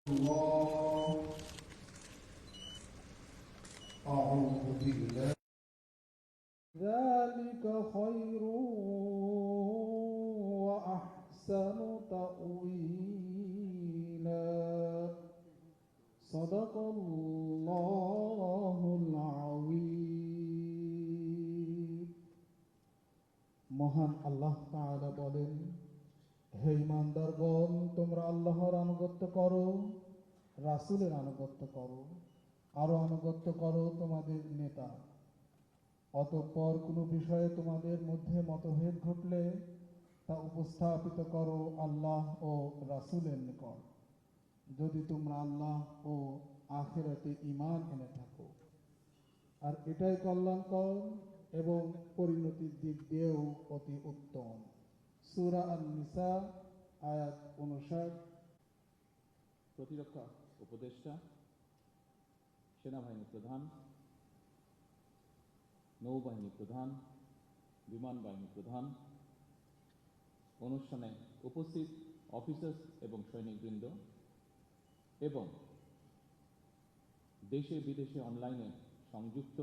الله أعوذ بالله ذلك خير وأحسن تأويلا صدق الله العظيم মহান আল্লাহ তাআলা বলেন, হে ঈমানদারগণ, তোমরা আল্লাহর আনুগত্য করো, রাসূলের আনুগত্য করো, আরো আনুগত্য করো তোমাদের নেতা। অতঃপর কোনো বিষয়ে তোমাদের মধ্যে মতভেদ ঘটলে তা উপস্থাপিত করো আল্লাহ ও রাসূলের নিকট, যদি তোমরা আল্লাহ ও আখিরাতে ঈমান এনে থাকো। আর এটাই কল্যাণকর এবং পরিণতির দিক দিয়েও অতি উত্তম। সূরা আন-নিসা আয়াত 59। প্রতিরক্ষা উপদেষ্টা, সেনাবাহিনী প্রধান, নৌবাহিনী প্রধান, বিমান বাহিনী প্রধান, অনুষ্ঠানে উপস্থিত অফিসার্স এবং সৈনিকবৃন্দ এবং দেশে বিদেশে অনলাইনে সংযুক্ত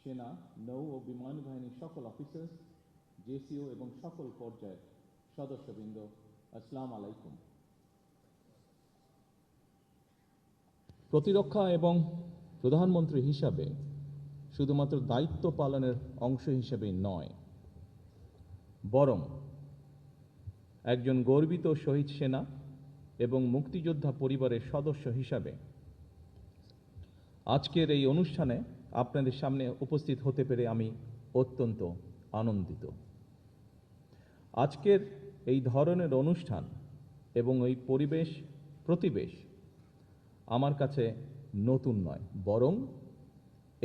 সেনা, নৌ ও বিমান বাহিনীর সকল অফিসার্স, জেসিও এবং সকল পর্যায়ের সদস্যবৃন্দ, আসসালামু আলাইকুম। প্রতিরক্ষা এবং প্রধানমন্ত্রী হিসাবে শুধুমাত্র দায়িত্ব পালনের অংশ হিসেবেই নয়, বরং একজন গর্বিত শহীদ সেনা এবং মুক্তিযোদ্ধা পরিবারের সদস্য হিসাবে আজকের এই অনুষ্ঠানে আপনাদের সামনে উপস্থিত হতে পেরে আমি অত্যন্ত আনন্দিত। আজকের এই ধরনের অনুষ্ঠান এবং এই প্রতিবেশ আমার কাছে নতুন নয়, বরং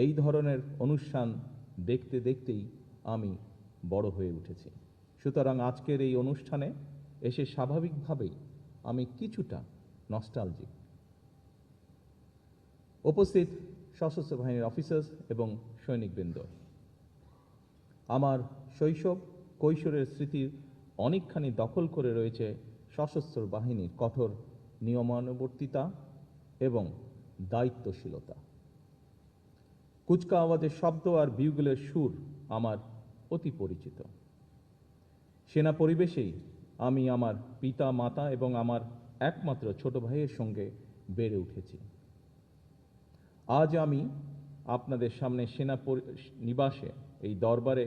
এই ধরনের অনুষ্ঠান দেখতে দেখতেই আমি বড় হয়ে উঠেছি। সুতরাং আজকের এই অনুষ্ঠানে এসে স্বাভাবিকভাবেই আমি কিছুটা নস্টালজিক। উপস্থিত সশস্ত্র বাহিনীর অফিসার্স এবং সৈনিকবৃন্দ, আমার শৈশব কৈশোরের স্মৃতির অনেকখানি দখল করে রয়েছে সশস্ত্র বাহিনীর কঠোর নিয়মানুবর্তিতা এবং দায়িত্বশীলতা। কুচকাওয়াজের শব্দ আর বিউগলের সুর আমার অতি পরিচিত। সেনা পরিবেশেই আমি আমার পিতা, মাতা এবং আমার একমাত্র ছোট ভাইয়ের সঙ্গে বেড়ে উঠেছি। আজ আমি আপনাদের সামনে সেনা নিবাসে এই দরবারে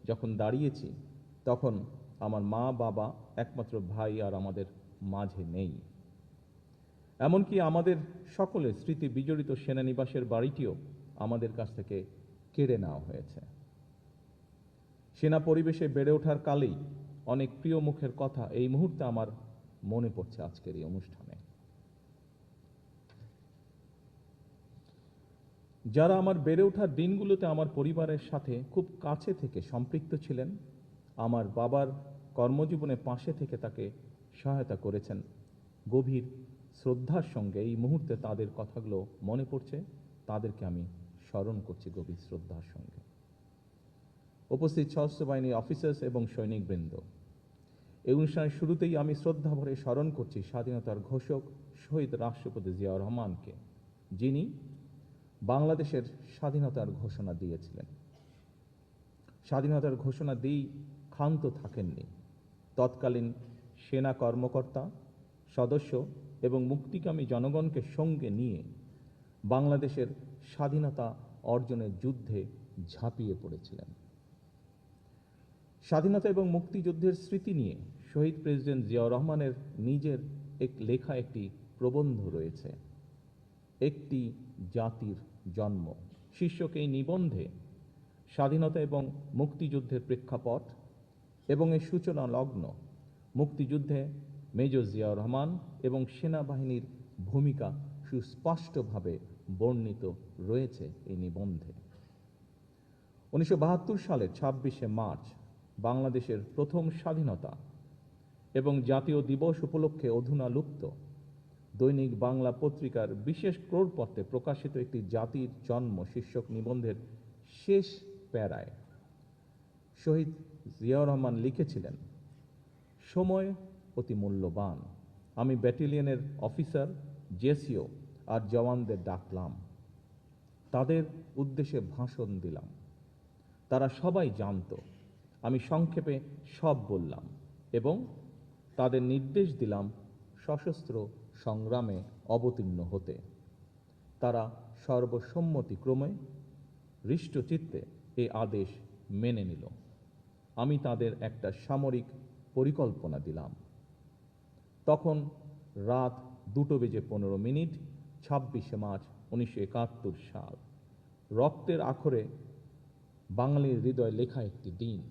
যখন দাঁড়িয়েছি, তখন আমার মা, বাবা, একমাত্র ভাই আর আমাদের মাঝে নেই। এমনকি আমাদের সকলের স্মৃতি বিজড়িত সেনানিবাসের বাড়িটিও আমাদের কাছ থেকে কেড়ে নেওয়া হয়েছে। সেনা পরিবেশে বেড়ে ওঠার কালেই অনেক প্রিয় মুখের কথা এই মুহূর্তে আমার মনে পড়ছে আজকের এই অনুষ্ঠানে। যারা আমার বেড়ে ওঠার দিনগুলোতে আমার পরিবারের সাথে খুব কাছে থেকে সম্পৃক্ত ছিলেন, আমার বাবার কর্মজীবনে পাশে থেকে তাকে সহায়তা করেছেন, গভীর শ্রদ্ধার সঙ্গে এই মুহূর্তে তাদের কথাগুলো মনে পড়ছে, তাদেরকে আমি স্মরণ করছি গভীর শ্রদ্ধার সঙ্গে। উপস্থিত সশস্ত্র বাহিনীর অফিসার্স এবং সৈনিকবৃন্দ, এই অনুষ্ঠানের শুরুতেই আমি শ্রদ্ধা ভরে স্মরণ করছি স্বাধীনতার ঘোষক শহীদ রাষ্ট্রপতি জিয়াউর রহমানকে, যিনি বাংলাদেশের স্বাধীনতার ঘোষণা দিয়েছিলেন। স্বাধীনতার ঘোষণা দিয়েই ক্ষান্ত থাকেননি। তৎকালীন সেনা কর্মকর্তা, সদস্য এবং মুক্তিকামী জনগণকে সঙ্গে নিয়ে বাংলাদেশের স্বাধীনতা অর্জনের যুদ্ধে ঝাঁপিয়ে পড়েছিলেন। স্বাধীনতা এবং মুক্তিযুদ্ধের স্মৃতি নিয়ে শহীদ প্রেসিডেন্ট জিয়াউর রহমানের নিজের লেখা একটি প্রবন্ধ রয়েছে, একটি জাতির জন্ম শীর্ষক এই নিবন্ধে স্বাধীনতা এবং মুক্তিযুদ্ধের প্রেক্ষাপট এবং এর সূচনা লগ্ন, মুক্তিযুদ্ধে মেজর জিয়াউর রহমান এবং সেনাবাহিনীর ভূমিকা সুস্পষ্টভাবে বর্ণিত রয়েছে এই নিবন্ধে। 1972 সালের 26শে মার্চ বাংলাদেশের প্রথম স্বাধীনতা এবং জাতীয় দিবস উপলক্ষে অধুনা লুপ্ত দৈনিক বাংলা পত্রিকার বিশেষ ক্রোড়পত্রে প্রকাশিত একটি জাতির জন্ম শীর্ষক নিবন্ধের শেষ প্যারায় শহীদ জিয়াউর রহমান লিখেছিলেন, সময় অতি মূল্যবান, আমি ব্যাটালিয়নের অফিসার, জেসিও আর জওয়ানদের ডাকলাম, তাদের উদ্দেশ্যে ভাষণ দিলাম। তারা সবাই জানত। আমি সংক্ষেপে সব বললাম এবং তাদের নির্দেশ দিলাম সশস্ত্র সংগ্রামে অবতীর্ণ হতে। তারা সর্বসম্মতিক্রমে হৃষ্টচিত্তে এই আদেশ মেনে নিল। আমি তাদের একটা সামরিক পরিকল্পনা দিলাম। তখন রাত 2:15, 26শে মার্চ 1971 সাল। রক্তের আখরে বাঙালির হৃদয় লেখা একটি দিন।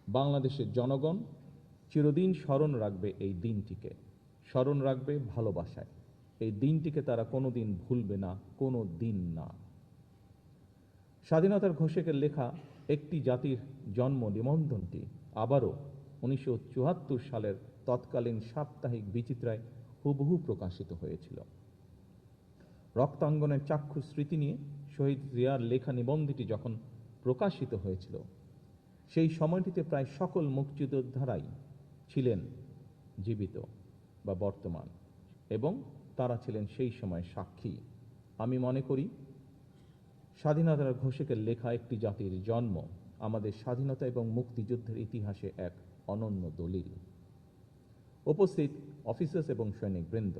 বাংলাদেশের জনগণ চিরদিন স্মরণ রাখবে এই দিনটিকে, স্মরণ রাখবে ভালোবাসায়। এই দিনটিকে তারা কোনোদিন ভুলবে না, কোনো দিন না। স্বাধীনতার ঘোষকের লেখা একটি জাতির জন্ম নিবন্ধনটি আবারও 1974 সালের তৎকালীন সাপ্তাহিক বিচিত্রায় হুবহু প্রকাশিত হয়েছিল। রক্তাঙ্গনের চাক্ষুষ স্মৃতি নিয়ে শহীদ জিয়ার লেখা নিবন্ধটি যখন প্রকাশিত হয়েছিল, সেই সময়টিতে প্রায় সকল মুক্তিযোদ্ধারাই ছিলেন জীবিত বা বর্তমান, এবং তারা ছিলেন সেই সময় সাক্ষী। আমি মনে করি স্বাধীনতার ঘোষকের লেখা একটি জাতির জন্ম আমাদের স্বাধীনতা এবং মুক্তিযুদ্ধের ইতিহাসে এক অনন্য দলিল। উপস্থিত অফিসার্স এবং সৈনিকবৃন্দ,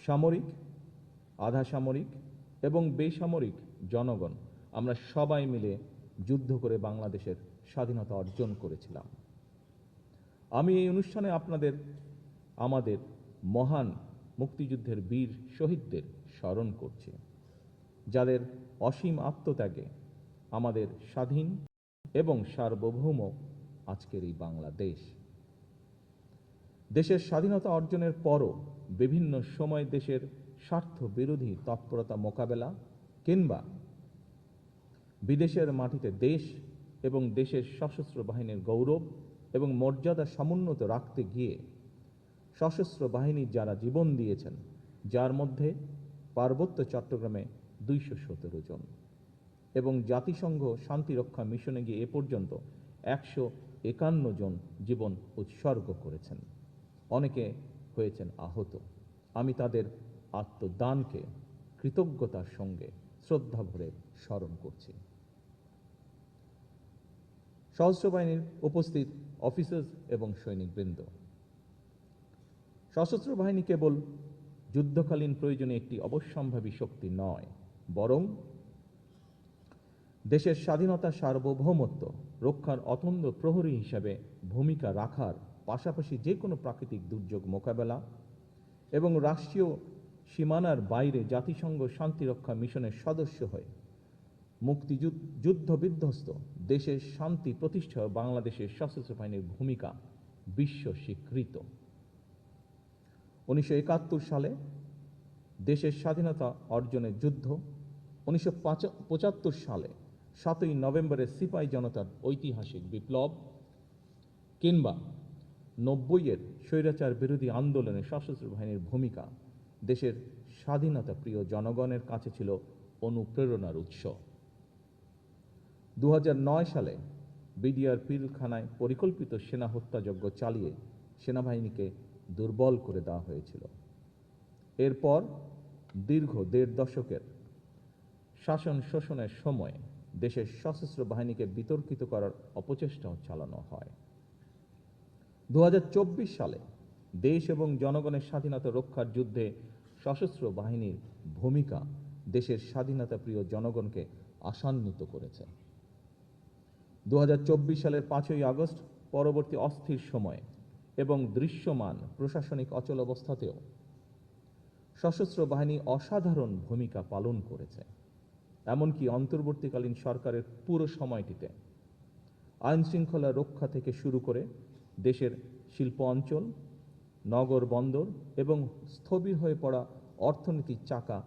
সামরিক, আধা সামরিক এবং বেসামরিক জনগণ, আমরা সবাই মিলে যুদ্ধ করে বাংলাদেশের স্বাধীনতা অর্জন করেছিলাম। আমি এই অনুষ্ঠানে আমাদের মহান মুক্তিযুদ্ধের বীর শহীদদের স্মরণ করছি, যাদের অসীম আত্মত্যাগে আমাদের স্বাধীন এবং সার্বভৌম আজকের এই বাংলাদেশ। দেশের স্বাধীনতা অর্জনের পরও বিভিন্ন সময় দেশের স্বার্থ বিরোধী তৎপরতা মোকাবেলা কিংবা বিদেশের মাটিতে দেশ এবং দেশের সশস্ত্র বাহিনীর গৌরব এবং মর্যাদা সমুন্নত রাখতে গিয়ে সশস্ত্র বাহিনীর যারা জীবন দিয়েছেন, যার মধ্যে পার্বত্য চট্টগ্রামে 217 জন এবং জাতিসংঘ শান্তিরক্ষা মিশনে গিয়ে এ পর্যন্ত 151 জন জীবন উৎসর্গ করেছেন, অনেকে হয়েছেন আহত। আমি তাদের আত্মদানকে কৃতজ্ঞতার সঙ্গে শ্রদ্ধা ভরে স্মরণ করছি। সশস্ত্র বাহিনীর উপস্থিত অফিসার্স এবং সৈনিকবৃন্দ, সশস্ত্র বাহিনী কেবল যুদ্ধকালীন প্রয়োজনে একটি অবশ্যম্ভাবী শক্তি নয়, বরং দেশের স্বাধীনতা সার্বভৌমত্ব রক্ষার অতন্দ্র প্রহরী হিসাবে ভূমিকা রাখার পাশাপাশি যে কোনো প্রাকৃতিক দুর্যোগ মোকাবেলা এবং রাষ্ট্রীয় সীমানার বাইরে জাতিসংঘ শান্তিরক্ষা মিশনের সদস্য হয়ে যুদ্ধ বিধ্বস্ত দেশের শান্তি প্রতিষ্ঠায় বাংলাদেশের সশস্ত্র বাহিনীর ভূমিকা বিশ্ব স্বীকৃত। 1971 সালে দেশের স্বাধীনতা অর্জনের যুদ্ধ, 1975 সালে 7ই নভেম্বরের সিপাহী জনতার ঐতিহাসিক বিপ্লব কিংবা 90-এর স্বৈরাচার বিরোধী আন্দোলনে সশস্ত্র বাহিনীর ভূমিকা দেশের স্বাধীনতা প্রিয় জনগণের কাছে ছিল অনুপ্রেরণার উৎস। 2009 সালে বিডিআর পিলখানায় পরিকল্পিত সেনা হত্যাযজ্ঞ চালিয়ে সেনাবাহিনীকে দুর্বল করে দেওয়া হয়েছিল। এরপর দীর্ঘ 1.5 দশকের শাসন শোষণের সময় দেশের সশস্ত্র বাহিনীকে বিতর্কিত করার অপচেষ্টাও চালানো হয়। 2024 সালে দেশ এবং জনগণের স্বাধীনতা রক্ষার যুদ্ধে সশস্ত্র বাহিনীর ভূমিকা দেশের স্বাধীনতা প্রিয় জনগণকে আশান্বিত করেছে। 2024 সালের 5ই আগস্ট পরবর্তী অস্থির সময়ে এবং দৃশ্যমান প্রশাসনিক অচলাবস্থাতেও সশস্ত্র বাহিনী অসাধারণ ভূমিকা পালন করেছে। এমনকি অন্তর্বর্তীকালীন সরকারের পুরো সময়টিতে আইন শৃঙ্খলা রক্ষা থেকে শুরু করে দেশের শিল্প অঞ্চল, নগর বন্দর এবং স্থবির হয়ে পড়া অর্থনীতির চাকা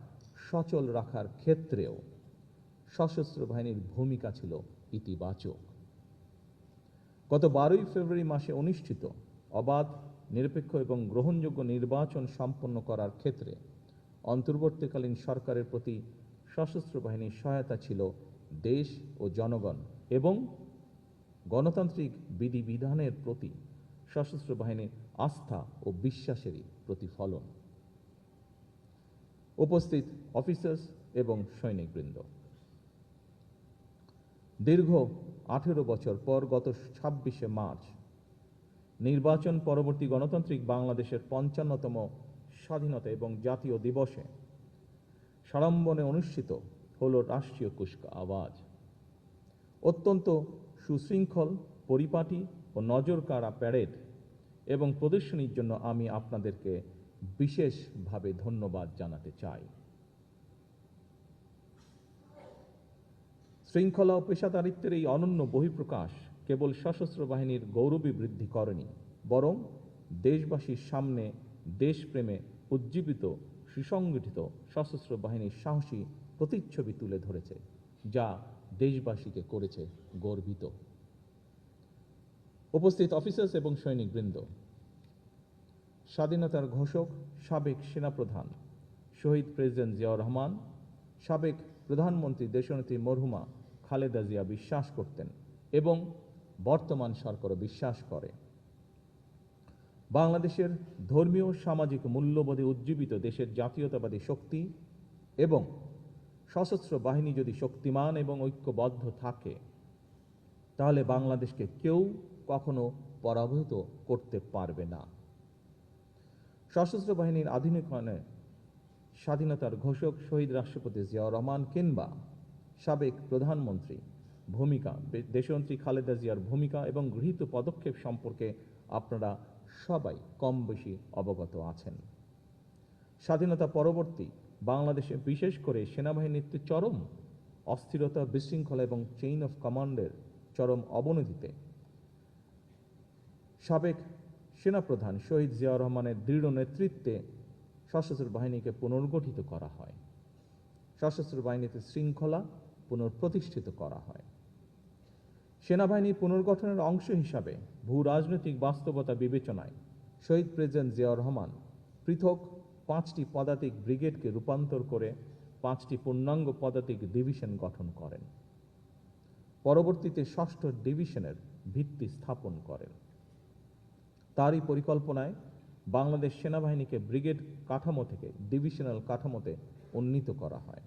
সচল রাখার ক্ষেত্রেও সশস্ত্র বাহিনীর ভূমিকা ছিল ইতিবাচক। গত 12ই ফেব্রুয়ারি মাসে অনুষ্ঠিত অবাধ, নিরপেক্ষ এবং গ্রহণযোগ্য নির্বাচন সম্পন্ন করার ক্ষেত্রে অন্তর্বর্তীকালীন সরকারের প্রতি সশস্ত্র বাহিনীর সহায়তা ছিল দেশ ও জনগণ এবং গণতান্ত্রিক বিধিবিধানের প্রতি সশস্ত্র বাহিনীর আস্থা ও বিশ্বাসেরই প্রতিফলন। উপস্থিত অফিসার্স এবং সৈনিকবৃন্দ, দীর্ঘ 18 বছর পর গত 26শে মার্চ নির্বাচন পরবর্তী গণতান্ত্রিক বাংলাদেশের 55তম স্বাধীনতা এবং জাতীয় দিবসে সাড়ম্বরে অনুষ্ঠিত হল রাষ্ট্রীয় কুচকাওয়াজ। অত্যন্ত সুশৃঙ্খল, পরিপাটি ও নজরকাড়া প্যারেড এবং প্রদর্শনীর জন্য আমি আপনাদেরকে বিশেষভাবে ধন্যবাদ জানাতে চাই। শৃঙ্খলা ও পেশাদারিত্বের এই অনন্য বহিঃপ্রকাশ কেবল সশস্ত্র বাহিনীর গৌরবই বৃদ্ধি করেনি, বরং দেশবাসীর সামনে দেশপ্রেমে উজ্জীবিত সুসংগঠিত সশস্ত্র বাহিনীর সাহসী প্রতিচ্ছবি তুলে ধরেছে, যা দেশবাসীকে করেছে গর্বিত। উপস্থিত অফিসার্স এবং সৈনিকবৃন্দ, স্বাধীনতার ঘোষক সাবেক সেনাপ্রধান শহীদ প্রেসিডেন্ট জিয়াউর রহমান, সাবেক প্রধানমন্ত্রী দেশনেত্রী মরহুমা খালেদা জিয়া বিশ্বাস করতেন এবং বর্তমান সরকারও বিশ্বাস করে, বাংলাদেশের ধর্মীয় সামাজিক মূল্যবোধে উজ্জীবিত দেশের জাতীয়তাবাদী শক্তি এবং সশস্ত্র বাহিনী যদি শক্তিমান এবং ঐক্যবদ্ধ থাকে, তাহলে বাংলাদেশকে কেউ কখনো পরাভূত করতে পারবে না। সশস্ত্র বাহিনীর আধুনিকায়নে স্বাধীনতার ঘোষক শহীদ রাষ্ট্রপতি জিয়াউর রহমান কিংবা সাবেক প্রধানমন্ত্রী ভূমিকা, দেশনেত্রী খালেদা জিয়ার ভূমিকা এবং গৃহীত পদক্ষেপ সম্পর্কে আপনারা সবাই কম বেশি অবগত আছেন। স্বাধীনতা পরবর্তী বাংলাদেশে বিশেষ করে সেনাবাহিনীর চরম অস্থিরতা, বিশৃঙ্খলা এবং চেইন অফ কমান্ডের চরম অবনতিতে সাবেক সেনাপ্রধান শহীদ জিয়াউর রহমানের দৃঢ় নেতৃত্বে সশস্ত্র বাহিনীকে পুনর্গঠিত করা হয়, সশস্ত্র বাহিনীতে শৃঙ্খলা পুনঃপ্রতিষ্ঠিত করা হয়। সেনাবাহিনী পুনর্গঠনের অংশ হিসাবে ভূ রাজনৈতিক বাস্তবতা বিবেচনায় শহীদ প্রেসিডেন্ট জিয়াউর রহমান পৃথক 5টি পদাতিক ব্রিগেডকে রূপান্তর করে 5টি পূর্ণাঙ্গ পদাতিক ডিভিশন গঠন করেন। পরবর্তীতে 6ষ্ঠ ডিভিশনের ভিত্তি স্থাপন করেন। তারই পরিকল্পনায় বাংলাদেশ সেনাবাহিনীকে ব্রিগেড কাঠামো থেকে ডিভিশনাল কাঠামোতে উন্নীত করা হয়।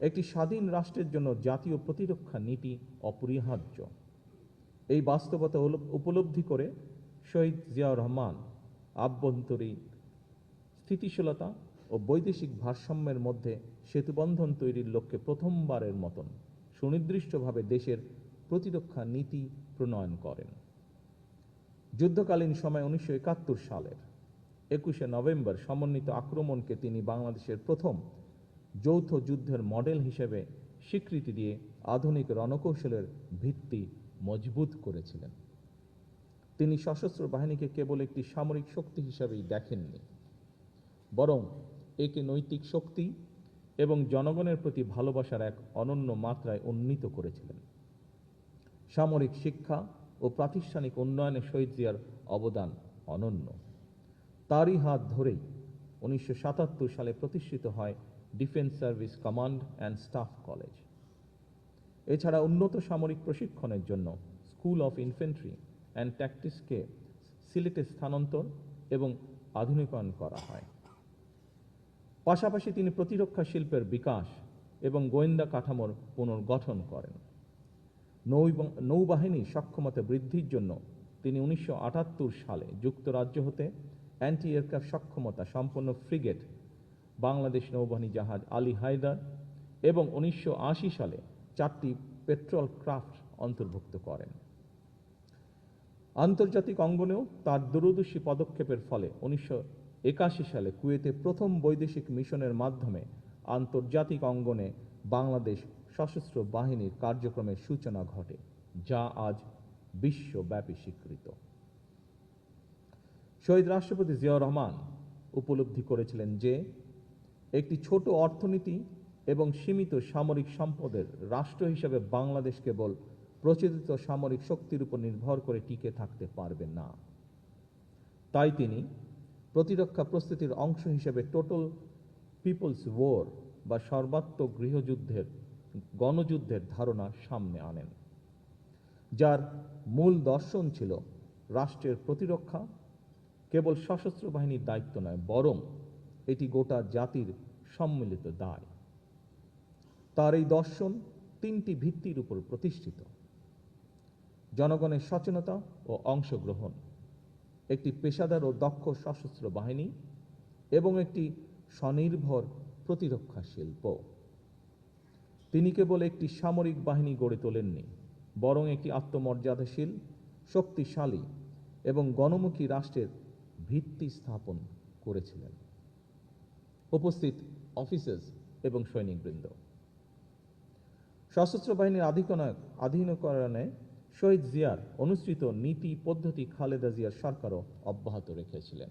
একটি স্বাধীন রাষ্ট্রের জন্য জাতীয় প্রতিরক্ষা নীতি অপরিহার্য। এই বাস্তবতা উপলব্ধি করে শহীদ জিয়াউর রহমান আভ্যন্তরীণ স্থিতিশীলতা ও বৈদেশিক ভারসাম্যের মধ্যে সেতুবন্ধন তৈরির লক্ষ্যে প্রথমবারের মতন সুনির্দিষ্টভাবে দেশের প্রতিরক্ষা নীতি প্রণয়ন করেন। যুদ্ধকালীন সময় 1971 সালের 21শে নভেম্বর সমন্বিত আক্রমণকে তিনি বাংলাদেশের প্রথম যৌথ যুদ্ধের মডেল হিসেবে স্বীকৃতি দিয়ে আধুনিক রণকৌশলের ভিত্তি মজবুত করেছিলেন। তিনি সশস্ত্র বাহিনীকে কেবল একটি সামরিক শক্তি হিসেবেই দেখেননি, বরং একে নৈতিক শক্তি এবং জনগণের প্রতি ভালোবাসার এক অনন্য মাত্রায় উন্নীত করেছিলেন। সামরিক শিক্ষা ও প্রাতিষ্ঠানিক উন্নয়নে শহীদ জিয়ার অবদান অনন্য। তারই হাত ধরেই 1977 সালে প্রতিষ্ঠিত হয় defence service command and staff college. এছাড়া উন্নত সামরিক প্রশিক্ষণের জন্য স্কুল অফ ইনফ্যান্ট্রি অ্যান্ড ট্যাকটিক্সকে সিলেটে স্থানান্তর এবং আধুনিকায়ন করা হয়। পাশাপাশি তিনি প্রতিরক্ষা শিল্পের বিকাশ এবং গোয়েন্দা কাঠামোর পুনর্গঠন করেন। নৌবাহিনীর সক্ষমতা বৃদ্ধির জন্য তিনি 1978 সালে যুক্তরাজ্য হতে অ্যান্টি এয়ারক্রাফট সক্ষমতা সম্পন্ন ফ্রিগেট বাংলাদেশ নৌবাহিনী জাহাজ আলী হায়দার এবং 1980 সালে 4টি পেট্রোল ক্রাফট অন্তর্ভুক্ত করেন। আন্তর্জাতিক অঙ্গনেও তার দূরদর্শী পদক্ষেপের ফলে 1981 সালে কুয়েতে প্রথম বৈদেশিক মিশনের মাধ্যমে আন্তর্জাতিক অঙ্গনে বাংলাদেশ সশস্ত্র বাহিনীর কার্যক্রমের সূচনা ঘটে, যা আজ বিশ্বব্যাপী স্বীকৃত। শহীদ রাষ্ট্রপতি জিয়াউর রহমান উপলব্ধি করেছিলেন যে একটি ছোট অর্থনীতি এবং সীমিত সামরিক সম্পদের রাষ্ট্র হিসেবে বাংলাদেশ কেবল প্রচলিত সামরিক শক্তির উপর নির্ভর করে টিকে থাকতে পারবে না। তাই তিনি প্রতিরক্ষা প্রস্তুতির অংশ হিসেবে টোটাল পিপলস ওয়ার বা সর্বাত্মক গণযুদ্ধের ধারণা সামনে আনেন, যার মূল দর্শন ছিল রাষ্ট্রের প্রতিরক্ষা কেবল সশস্ত্র বাহিনীর দায়িত্ব নয়, বরং এটি গোটা জাতির সম্মিলিত দায়। তার এই দর্শন তিনটি ভিত্তির উপর প্রতিষ্ঠিত: জনগণের সচেতনতা ও অংশগ্রহণ, একটি পেশাদার ও দক্ষ সশস্ত্র বাহিনী এবং একটি স্বনির্ভর প্রতিরক্ষা শিল্প। তিনি কেবল একটি সামরিক বাহিনী গড়ে তোলেননি, বরং একটি আত্মমর্যাদাশীল, শক্তিশালী এবং গণমুখী রাষ্ট্রের ভিত্তি স্থাপন করেছিলেন। উপস্থিত অফিসার্স এবং সৈনিকবৃন্দ, সশস্ত্র বাহিনীর আধুনিকরণে শহীদ জিয়ার অনুসৃত নীতি পদ্ধতি খালেদা জিয়ার সরকারও অব্যাহত রেখেছিলেন।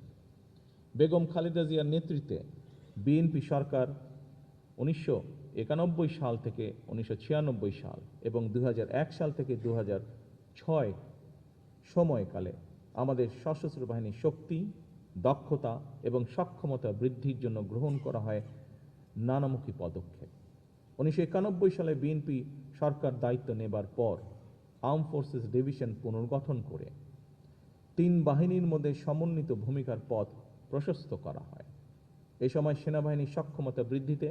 বেগম খালেদা জিয়ার নেতৃত্বে বিএনপি সরকার 1991 সাল থেকে 1996 সাল এবং 2001 সাল থেকে 2006 সময়কালে আমাদের সশস্ত্র বাহিনীর শক্তি, দক্ষতা এবং সক্ষমতা বৃদ্ধির জন্য গ্রহণ করা হয় নানামুখী পদক্ষেপ। 1991 সালে বিএনপি সরকার দায়িত্ব নেবার পর আর্ম ফোর্সেস ডিভিশন পুনর্গঠন করে 3 বাহিনীর মধ্যে সমন্বিত ভূমিকার পথ প্রশস্ত করা হয়। এই সময় সেনাবাহিনীর সক্ষমতা বৃদ্ধিতে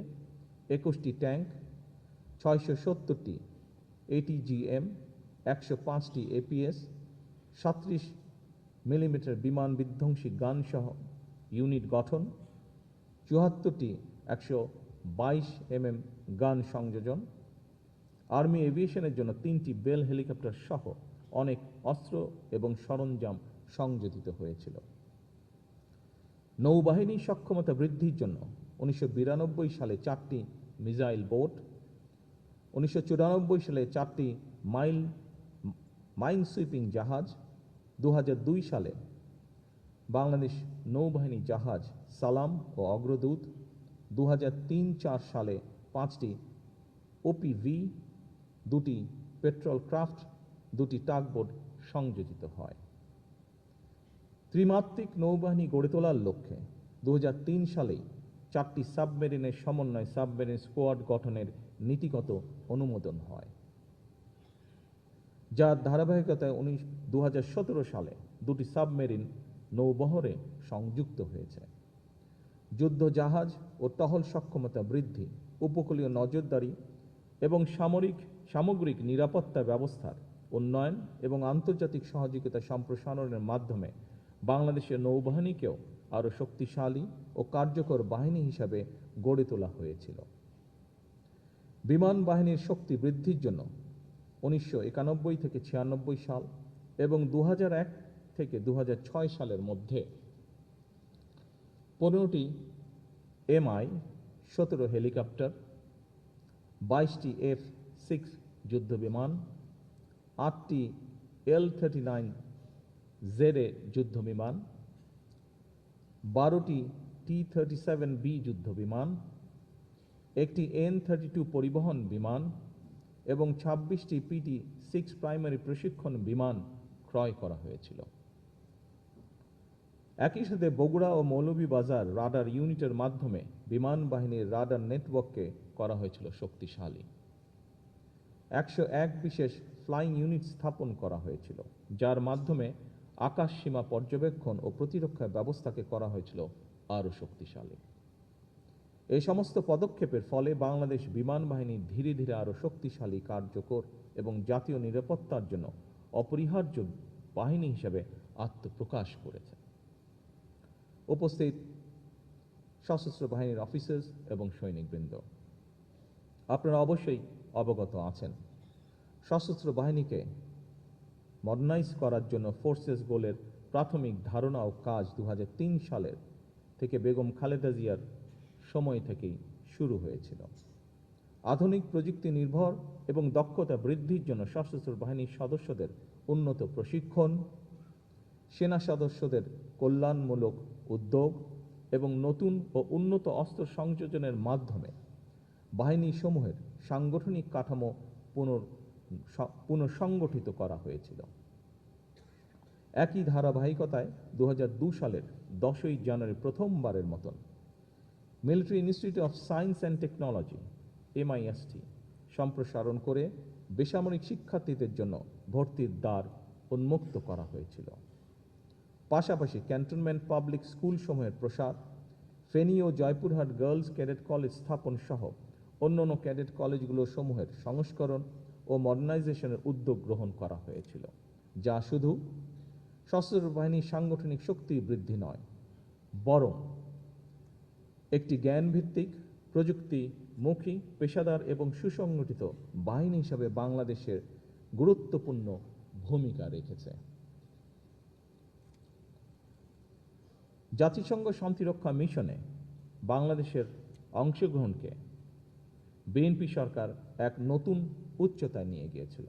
21টি ট্যাঙ্ক, 670টি ATGM, 105টি APS, 37 মিলিমিটার বিমান বিধ্বংসী গান সহ ইউনিট গঠন, 74টি 122 mm গান সংযোজন, আর্মি এভিয়েশনের জন্য 3টি বেল হেলিকপ্টার সহ অনেক অস্ত্র এবং সরঞ্জাম সংযোজিত হয়েছিল। নৌবাহিনীর সক্ষমতা বৃদ্ধির জন্য 1992 সালে 4টি মিসাইল বোট, 1994 সালে 4টি মাইন সুইপিং জাহাজ, 2002 সালে বাংলাদেশ নৌবাহিনী জাহাজ সালাম ও অগ্রদূত, 2003-4 সালে 5টি OPV, 2টি পেট্রোল ক্রাফট, 2টি টাগবোট সংযোজিত হয়। ত্রিমাত্রিক নৌবাহিনী গড়ে তোলার লক্ষ্যে 2003 সালেই 4টি সাবমেরিনের সমন্বয় সাবমেরিন স্কোয়াড গঠনের নীতিগত অনুমোদন হয়, যার ধারাবাহিকতায় 2017 সালে 2টি সাবমেরিন নৌবহরে সংযুক্ত হয়েছে। যুদ্ধ জাহাজ ও টহল সক্ষমতা বৃদ্ধি, উপকূলীয় নজরদারি এবং সামগ্রিক নিরাপত্তা ব্যবস্থার উন্নয়ন এবং আন্তর্জাতিক সহযোগিতা সম্প্রসারণের মাধ্যমে বাংলাদেশের নৌবাহিনীকেও আরও শক্তিশালী ও কার্যকর বাহিনী হিসাবে গড়ে তোলা হয়েছিল। বিমান বাহিনীর শক্তি বৃদ্ধির জন্য 1991 থেকে 96 সাল এবং 2001 থেকে 2006 সালের মধ্যে 15টি Mi-17 হেলিকপ্টার, 22টি F-6 যুদ্ধ বিমান, 8টি L-39ZA যুদ্ধ বিমান, 12টি T-37B যুদ্ধ বিমান, একটি N-32 পরিবহন বিমান এবং 26টি PT-6 প্রাইমারি প্রশিক্ষণ বিমান ক্রয় করা হয়েছিল। একই সাথে বগুড়া ও মৌলভীবাজার রাডার ইউনিটের মাধ্যমে বিমান বাহিনীর রাডার নেটওয়ার্ককে করা হয়েছিল শক্তিশালী। 101 বিশেষ ফ্লাইং ইউনিট স্থাপন করা হয়েছিল, যার মাধ্যমে আকাশ সীমা পর্যবেক্ষণ ও প্রতিরক্ষা ব্যবস্থাকে করা হয়েছিল আরও শক্তিশালী। এই সমস্ত পদক্ষেপের ফলে বাংলাদেশ বিমান বাহিনী ধীরে ধীরে আরও শক্তিশালী, কার্যকর এবং জাতীয় নিরাপত্তার জন্য অপরিহার্য বাহিনী হিসেবে আত্মপ্রকাশ করেছে। উপস্থিত সশস্ত্র বাহিনীর অফিসার্স এবং সৈনিকবৃন্দ, আপনারা অবশ্যই অবগত আছেন সশস্ত্র বাহিনীকে মডার্নাইজ করার জন্য ফোর্সেস গোলের প্রাথমিক ধারণা ও কাজ 2003 সালের থেকে বেগম খালেদা জিয়ার সময় থেকেই শুরু হয়েছিল। আধুনিক প্রযুক্তি নির্ভর এবং দক্ষতা বৃদ্ধির জন্য সশস্ত্র বাহিনীর সদস্যদের উন্নত প্রশিক্ষণ, সেনা সদস্যদের কল্যাণমূলক উদ্যোগ এবং নতুন ও উন্নত অস্ত্র সংযোজনের মাধ্যমে বাহিনী সমূহের সাংগঠনিক কাঠামো পুনঃসংগঠিত করা হয়েছিল। একই ধারাবাহিকতায় 2002 সালের 10ই জানুয়ারি প্রথমবারের মতন military institute of science and technology MIST সম্প্রসারণ করে বেসামরিক শিক্ষার্থীদের জন্য ভর্তির দ্বার উন্মুক্ত করা হয়েছিল। পাশাপাশি ক্যান্টনমেন্ট পাবলিক স্কুলসমূহের প্রসার, ফেনী ও জয়পুরহাট গার্লস ক্যাডেট কলেজ স্থাপন সহ অন্যান্য ক্যাডেট কলেজগুলো সমূহের সংস্করণ ও মডার্নাইজেশনের উদ্যোগ গ্রহণ করা হয়েছিল, যা শুধু সশস্ত্র বাহিনীর সাংগঠনিক শক্তি বৃদ্ধি নয়, বরং একটি জ্ঞানভিত্তিক, প্রযুক্তিমুখী, পেশাদার এবং সুসংগঠিত বাহিনী হিসাবে বাংলাদেশের গুরুত্বপূর্ণ ভূমিকা রেখেছে। জাতিসংঘ শান্তিরক্ষা মিশনে বাংলাদেশের অংশগ্রহণকে বিএনপি সরকার এক নতুন উচ্চতায় নিয়ে গিয়েছিল।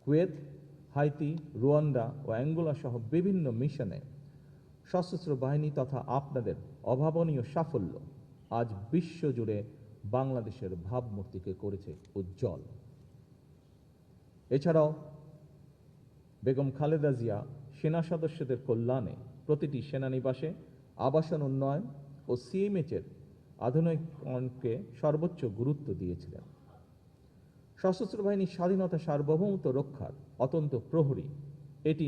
কুয়েত, হাইতি, রুয়ান্ডা ও অ্যাঙ্গোলা সহ বিভিন্ন মিশনে সশস্ত্র বাহিনী তথা আপনাদের অভাবনীয় সাফল্য আজ বিশ্বজুড়ে বাংলাদেশের ভাবমূর্তিকে করেছে উজ্জ্বল। এছাড়াও বেগম খালেদা জিয়া সেনা সদস্যদের কল্যাণে প্রতিটি সেনানিবাসে আবাসন উন্নয়ন ও সিএমএইচের আধুনিকরণকে সর্বোচ্চ গুরুত্ব দিয়েছিলেন। সশস্ত্র বাহিনীর স্বাধীনতা সার্বভৌমত্ব রক্ষার অত্যন্ত প্রহরী এটি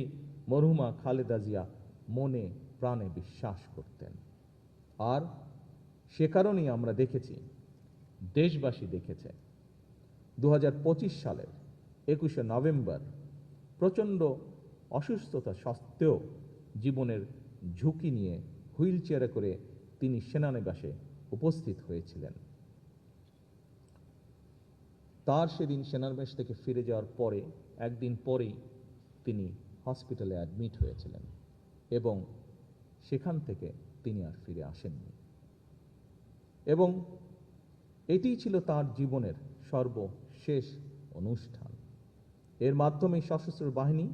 মরহুমা খালেদা জিয়া মনে প্রাণে বিশ্বাস করতেন। আর সে কারণেই আমরা দেখেছি, দেশবাসী দেখেছে, 2025 সালের 21শে নভেম্বর প্রচণ্ড অসুস্থতা সত্ত্বেও জীবনের ঝুঁকি নিয়ে হুইল চেয়ারে করে তিনি সেনানিবাসে উপস্থিত হয়েছিলেন। তার সেদিন সেনানিবাস থেকে ফিরে যাওয়ার পরে একদিন পরেই তিনি হসপিটালে অ্যাডমিট হয়েছিলেন এবং সেখান থেকে তিনি আর ফিরে আসেননি। এবং এটিই ছিল তার জীবনের সর্বশেষ অনুষ্ঠান। এর মাধ্যমে সশস্ত্র বাহিনী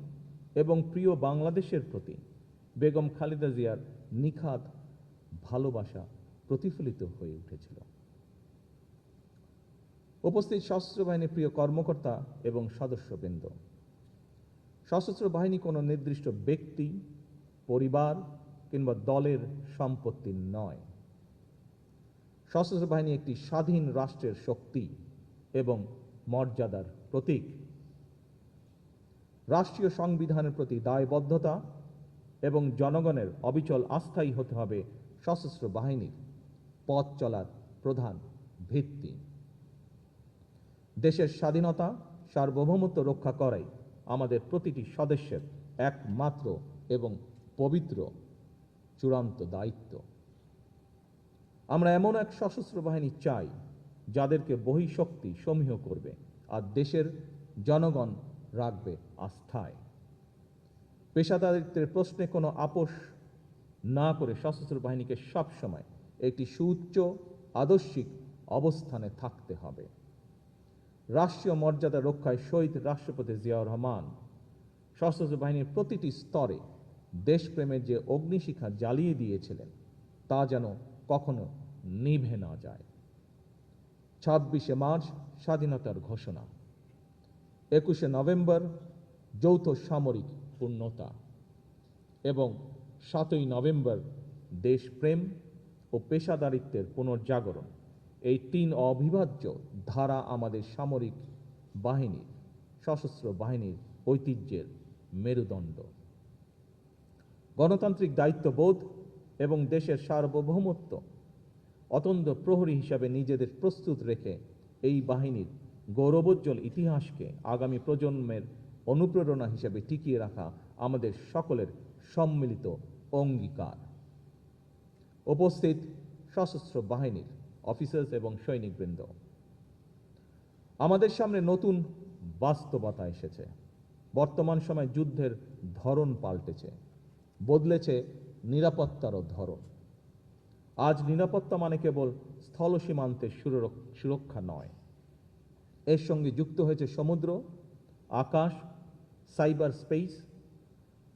এবং প্রিয় বাংলাদেশের প্রতি বেগম খালেদা জিয়ার নিখাদ ভালোবাসা প্রতিফলিত হয়ে উঠেছিল। উপস্থিত সশস্ত্র বাহিনীর প্রিয় কর্মকর্তা এবং সদস্যবৃন্দ, সশস্ত্র বাহিনী কোনো নির্দিষ্ট ব্যক্তি, পরিবার কিংবা দলের সম্পত্তি নয়। সশস্ত্র বাহিনী একটি স্বাধীন রাষ্ট্রের শক্তি এবং মর্যাদার প্রতীক। রাষ্ট্রীয় সংবিধানের প্রতি দায়বদ্ধতা এবং জনগণের অবিচল আস্থাই হতে হবে সশস্ত্র বাহিনীর পথ চলার প্রধান ভিত্তি। দেশের স্বাধীনতা সার্বভৌমত্ব রক্ষা করাই আমাদের প্রতিটি সদস্যের একমাত্র এবং পবিত্র চূড়ান্ত দায়িত্ব। আমরা এমন এক সশস্ত্র বাহিনী চাই যাদেরকে বহিঃশক্তি সমীহ করবে আর দেশের জনগণ রাখবে আস্থায়। পেশাদারিত্বের প্রশ্নে কোনো আপোষ না করে সশস্ত্র বাহিনীকে সবসময় একটি সুউচ্চ আদর্শিক অবস্থানে থাকতে হবে। রাষ্ট্রীয় মর্যাদা রক্ষায় শহীদ রাষ্ট্রপতি জিয়াউর রহমান সশস্ত্র বাহিনীর প্রতিটি স্তরে দেশপ্রেমের যে অগ্নিশিখা জ্বালিয়ে দিয়েছিলেন তা যেন কখনো নিভে না যায়। 26শে মার্চ স্বাধীনতার ঘোষণা, 21শে নভেম্বর যৌথ সামরিক পূর্ণতা এবং 7ই নভেম্বর দেশপ্রেম ও পেশাদারিত্বের পুনর্জাগরণ, এই তিন অবিভাজ্য ধারা আমাদের সামরিক বাহিনীর, সশস্ত্র বাহিনীর ঐতিহ্যের মেরুদণ্ড। গণতান্ত্রিক দায়িত্ববোধ এবং দেশের সার্বভৌমত্ব অত্যন্ত প্রহরী হিসাবে নিজেদের প্রস্তুত রেখে এই বাহিনীর গৌরবোজ্জ্বল ইতিহাসকে আগামী প্রজন্মের অনুপ্রেরণা হিসেবে টিকিয়ে রাখা আমাদের সকলের সম্মিলিত অঙ্গীকার। উপস্থিত সশস্ত্র বাহিনীর অফিসার্স এবং সৈনিকবৃন্দ, আমাদের সামনে নতুন বাস্তবতা এসেছে। বর্তমান সময়ে যুদ্ধের ধরন পাল্টেছে, বদলেছে নিরাপত্তারও ধরন। আজ নিরাপত্তা মানে কেবল স্থল সীমান্তের সুরক্ষা নয়, এর সঙ্গে যুক্ত হয়েছে সমুদ্র, আকাশ, সাইবার স্পেস,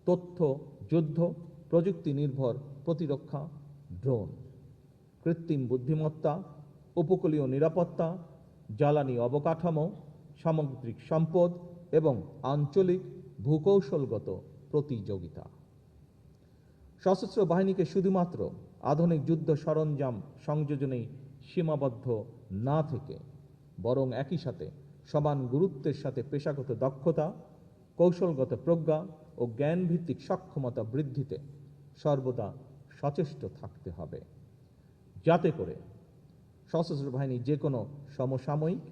তথ্য যুদ্ধ, প্রযুক্তি নির্ভর প্রতিরক্ষা, ড্রোন, কৃত্রিম বুদ্ধিমত্তা, উপকূলীয় নিরাপত্তা, জ্বালানি অবকাঠামো, সামুদ্রিক সম্পদ এবং আঞ্চলিক ভূকৌশলগত প্রতিযোগিতা। সশস্ত্র বাহিনীকে শুধুমাত্র আধুনিক যুদ্ধ সরঞ্জাম সংযোজনেই সীমাবদ্ধ না থেকে বরং একই সাথে সমান গুরুত্বের সাথে পেশাগত দক্ষতা, কৌশলগত প্রজ্ঞা ও জ্ঞানভিত্তিক সক্ষমতা বৃদ্ধিতে সর্বদা সচেষ্ট থাকতে হবে, যাতে করে সশস্ত্র বাহিনী যে কোনো সমসাময়িক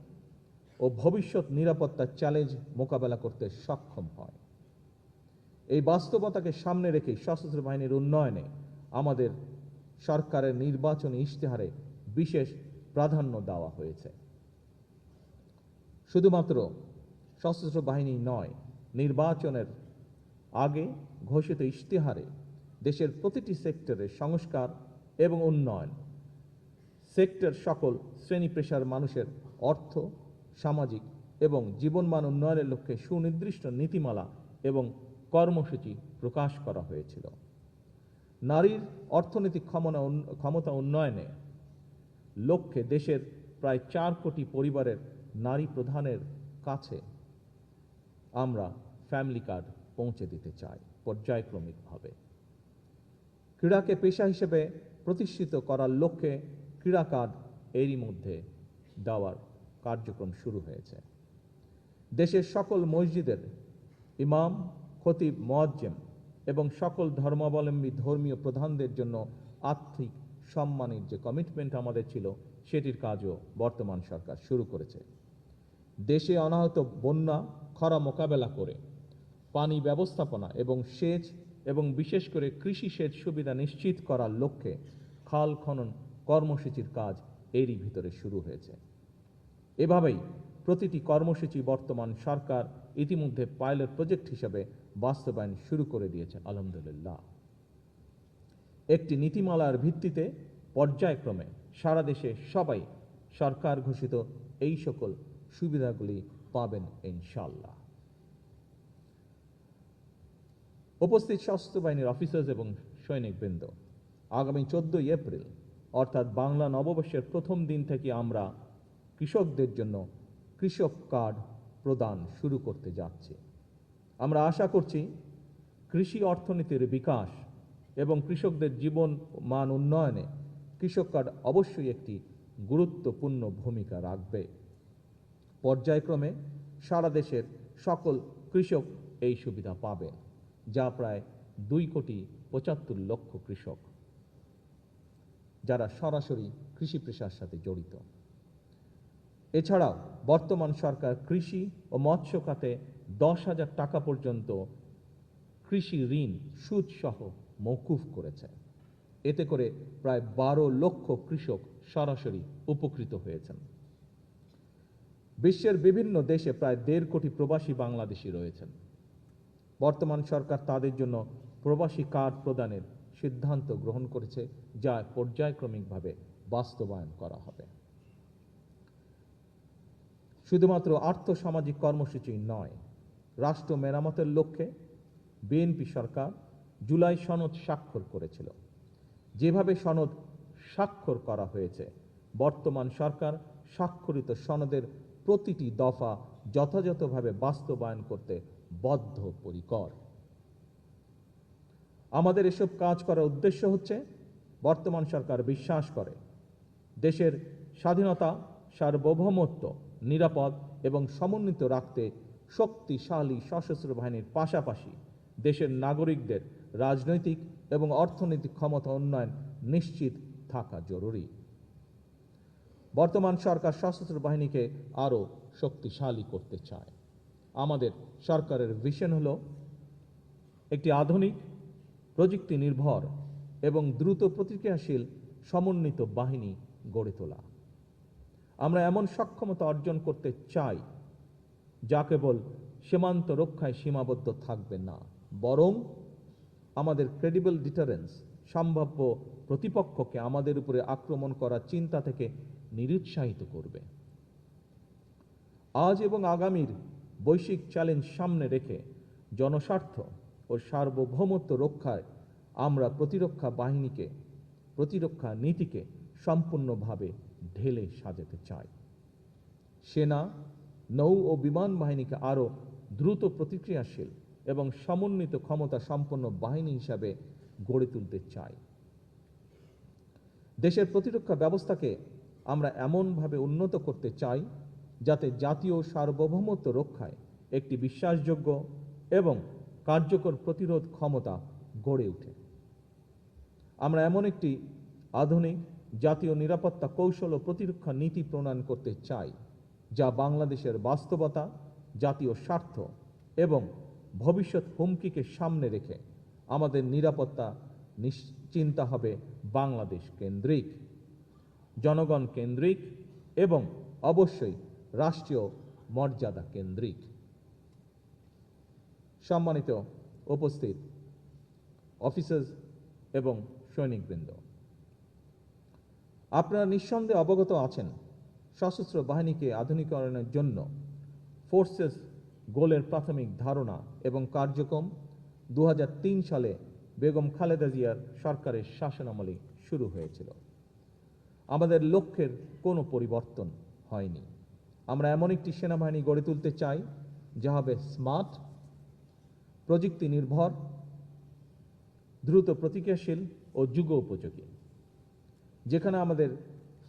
ও ভবিষ্যৎ নিরাপত্তার চ্যালেঞ্জ মোকাবেলা করতে সক্ষম হয়। এই বাস্তবতাকে সামনে রেখে সশস্ত্র বাহিনীর উন্নয়নে আমাদের সরকারের নির্বাচনী ইশতেহারে বিশেষ প্রাধান্য দেওয়া হয়েছে। শুধুমাত্র সশস্ত্র বাহিনী নয়, নির্বাচনের আগে ঘোষিত ইশতেহারে দেশের প্রতিটি সেক্টরের সংস্কার এবং উন্নয়ন, সেক্টর সকল শ্রেণী পেশার মানুষের অর্থ, সামাজিক এবং জীবনমান উন্নয়নের লক্ষ্যে সুনির্দিষ্ট নীতিমালা এবং কর্মসূচি প্রকাশ করা হয়েছিল। নারীর অর্থনৈতিক ক্ষমতা উন্নয়নে লক্ষ্যে দেশের প্রায় 4 কোটি পরিবারের নারী প্রধানের কাছে আমরা ফ্যামিলি কার্ড পৌঁছে দিতে চাই পর্যায়ক্রমিকভাবে। ক্রীড়াকে পেশা হিসেবে প্রতিষ্ঠিত করার লক্ষ্যে ক্রীড়া কার্ড এরই মধ্যে দেওয়ার কার্যক্রম শুরু হয়েছে। দেশের সকল মসজিদের ইমাম, খতিব, মুয়াজ্জিম এবং সকল ধর্মাবলম্বী ধর্মীয় প্রধানদের জন্য আর্থিক সম্মানের যে কমিটমেন্ট আমাদের ছিল, সেটির কাজও বর্তমান সরকার শুরু করেছে। দেশে অনাহত বন্যা, খরা মোকাবেলা করে পানি ব্যবস্থাপনা এবং সেচ এবং বিশেষ করে কৃষি সেচ সুবিধা নিশ্চিত করার লক্ষ্যে খাল খনন কর্মসূচির কাজ এরই ভিতরে শুরু হয়েছে। এভাবেই প্রতিটি কর্মসূচি বর্তমান সরকার ইতিমধ্যে পাইলট প্রজেক্ট হিসেবে বাস্তবায়ন শুরু করে দিয়েছে আলহামদুলিল্লাহ। একটি নীতিমালার ভিত্তিতে পর্যায়ক্রমে সারা দেশে সবাই সরকার ঘোষিত এই সকল সুবিধাগুলি পাবেন ইনশাআল্লাহ। উপস্থিত সশস্ত্র বাহিনীর অফিসার্স এবং সৈনিকবৃন্দ, আগামী 14 এপ্রিল অর্থাৎ বাংলা নববর্ষের প্রথম দিন থেকে আমরা কৃষকদের জন্য কৃষক কার্ড প্রদান শুরু করতে যাচ্ছি। আমরা আশা করছি কৃষি অর্থনীতির বিকাশ এবং কৃষকদের জীবন মান উন্নয়নে কৃষক কার্ড অবশ্যই একটি গুরুত্বপূর্ণ ভূমিকা রাখবে। পর্যায়ক্রমে সারা দেশের সকল কৃষক এই সুবিধা পাবে, যা প্রায় 2,75,00,000 কৃষক, যারা সরাসরি কৃষি পেশার সাথে জড়িত। এছাড়াও বর্তমান সরকার কৃষি ও মৎস্য খাতে 10,000 টাকা পর্যন্ত কৃষি ঋণ সুদসহ মওকুফ করেছে। এতে করে প্রায় 12 লক্ষ কৃষক সরাসরি উপকৃত হয়েছেন। বিশ্বের বিভিন্ন দেশে প্রায় 1.5 কোটি প্রবাসী বাংলাদেশি রয়েছেন। বর্তমান সরকার তাদের জন্য প্রবাসী কার্ড প্রদানের সিদ্ধান্ত গ্রহণ করেছে, যা পর্যায়ক্রমিকভাবে বাস্তবায়ন করা হবে। শুধুমাত্র আর্থসামাজিক কর্মসূচি নয়, রাষ্ট্র মেরামতের লক্ষ্যে বিএনপি সরকার জুলাই সনদ স্বাক্ষর করেছিল। যেভাবে সনদ স্বাক্ষর করা হয়েছে, বর্তমান সরকার স্বাক্ষরিত সনদের প্রতিটি দফা যথাযথভাবে বাস্তবায়ন করতে বদ্ধপরিকর। আমাদের এসব কাজ করার উদ্দেশ্য হচ্ছে, বর্তমান সরকার বিশ্বাস করে দেশের স্বাধীনতা, সার্বভৌমত্ব নিরাপদ এবং সমন্বিত রাখতে শক্তিশালী সশস্ত্র বাহিনীর পাশাপাশি দেশের নাগরিকদের রাজনৈতিক এবং অর্থনৈতিক ক্ষমতা উন্নয়ন নিশ্চিত থাকা জরুরি। বর্তমান সরকার সশস্ত্র বাহিনীকে আরও শক্তিশালী করতে চায়। আমাদের সরকারের ভিশন হলো একটি আধুনিক, প্রযুক্তি নির্ভর এবং দ্রুত প্রতিক্রিয়াশীল সমন্বিত বাহিনী গড়ে তোলা। আমরা এমন সক্ষমতা অর্জন করতে চাই যা কেবল সীমান্ত রক্ষায় সীমাবদ্ধ থাকবে না, বরং আমাদের ক্রেডিবল ডিটারেন্স সম্ভাব্য প্রতিপক্ষকে আমাদের উপরে আক্রমণ করার চিন্তা থেকে নিরুৎসাহিত করবে। আজ এবং আগামীর বৈশ্বিক চ্যালেঞ্জ সামনে রেখে জনস্বার্থ ও সার্বভৌমত্ব রক্ষায় আমরা প্রতিরক্ষা নীতিকে সম্পূর্ণভাবে ঢেলে সাজাতে চাই। সেনা, নৌ ও বিমান বাহিনীকে আরও দ্রুত প্রতিক্রিয়াশীল এবং সমন্বিত ক্ষমতা সম্পন্ন বাহিনী হিসাবে গড়ে তুলতে চাই। দেশের প্রতিরক্ষা ব্যবস্থাকে আমরা এমনভাবে উন্নত করতে চাই যাতে জাতীয় সার্বভৌমত্ব রক্ষায় একটি বিশ্বাসযোগ্য, এবং কার্যকর প্রতিরোধ ক্ষমতা গড়ে ওঠে। আমরা এমন একটি আধুনিক জাতীয় নিরাপত্তা কৌশল ও প্রতিরক্ষা নীতি প্রণয়ন করতে চাই, যা বাংলাদেশের বাস্তবতা, জাতীয় স্বার্থ এবং ভবিষ্যৎ হুমকিকে সামনে রেখে আমাদের নিরাপত্তা নিশ্চিন্তা হবে বাংলাদেশ কেন্দ্রিক, জনগণ কেন্দ্রিক এবং অবশ্যই রাষ্ট্রীয় মর্যাদা কেন্দ্রিক। সম্মানিত উপস্থিত অফিসার্স এবং সৈনিকবৃন্দ, আপনারা নিঃসন্দেহে অবগত আছেন সশস্ত্র বাহিনীকে আধুনিকরণের জন্য ফোর্সেস গোলের প্রাথমিক ধারণা এবং কার্যক্রম 2003 সালে বেগম খালেদা জিয়ার সরকারের শাসনামলে শুরু হয়েছিল। আমাদের লক্ষ্যের কোনো পরিবর্তন হয়নি। আমরা এমন একটি সেনাবাহিনী গড়ে তুলতে চাই যা হবে স্মার্ট, প্রযুক্তি নির্ভর, দ্রুত প্রতিক্রিয়াশীল ও যুগ উপযোগী, যেখানে আমাদের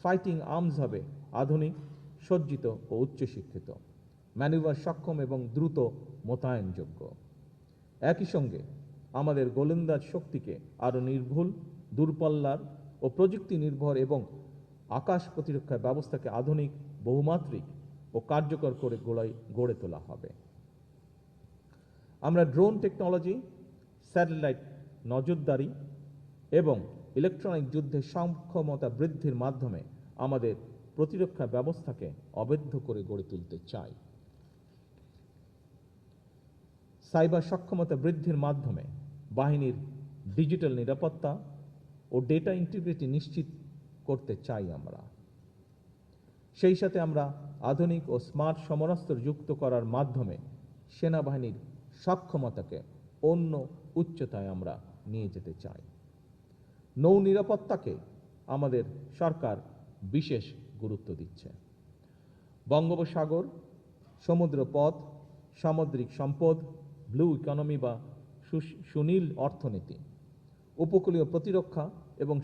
ফাইটিং আর্মস হবে আধুনিক, সজ্জিত ও উচ্চশিক্ষিত, ম্যানুভার সক্ষম এবং দ্রুত মোতায়েনযোগ্য। একই সঙ্গে আমাদের গোলন্দাজ শক্তিকে আরও নির্ভুল, দূরপাল্লার ও প্রযুক্তি নির্ভর এবং আকাশ প্রতিরক্ষা ব্যবস্থাকে আধুনিক, বহুমাত্রিক ও কার্যকর করে গড়ে তোলা হবে। আমরা ড্রোন টেকনোলজি, স্যাটেলাইট নজরদারি এবং ইলেকট্রনিক যুদ্ধের সক্ষমতা বৃদ্ধির মাধ্যমে আমাদের প্রতিরক্ষা ব্যবস্থাকে অবৈধ করে গড়ে তুলতে চাই। সাইবার সক্ষমতা বৃদ্ধির মাধ্যমে বাহিনীর ডিজিটাল নিরাপত্তা ও ডেটা ইন্টিগ্রিটি নিশ্চিত করতে চাই আমরা। সেই সাথে আমরা আধুনিক ও স্মার্ট সমরাস্ত্র যুক্ত করার মাধ্যমে সেনাবাহিনীর সক্ষমতাকে অন্য উচ্চতায় আমরা নিয়ে যেতে চাই। নৌ নিরাপত্তাকে আমাদের সরকার বিশেষ গুরুত্ব দিচ্ছে। বঙ্গোপসাগর, সমুদ্রপথ, সামুদ্রিক সম্পদ, ব্লু ইকোনমি বা সুনীল অর্থনীতি, উপকূলীয় প্রতিরক্ষা এবং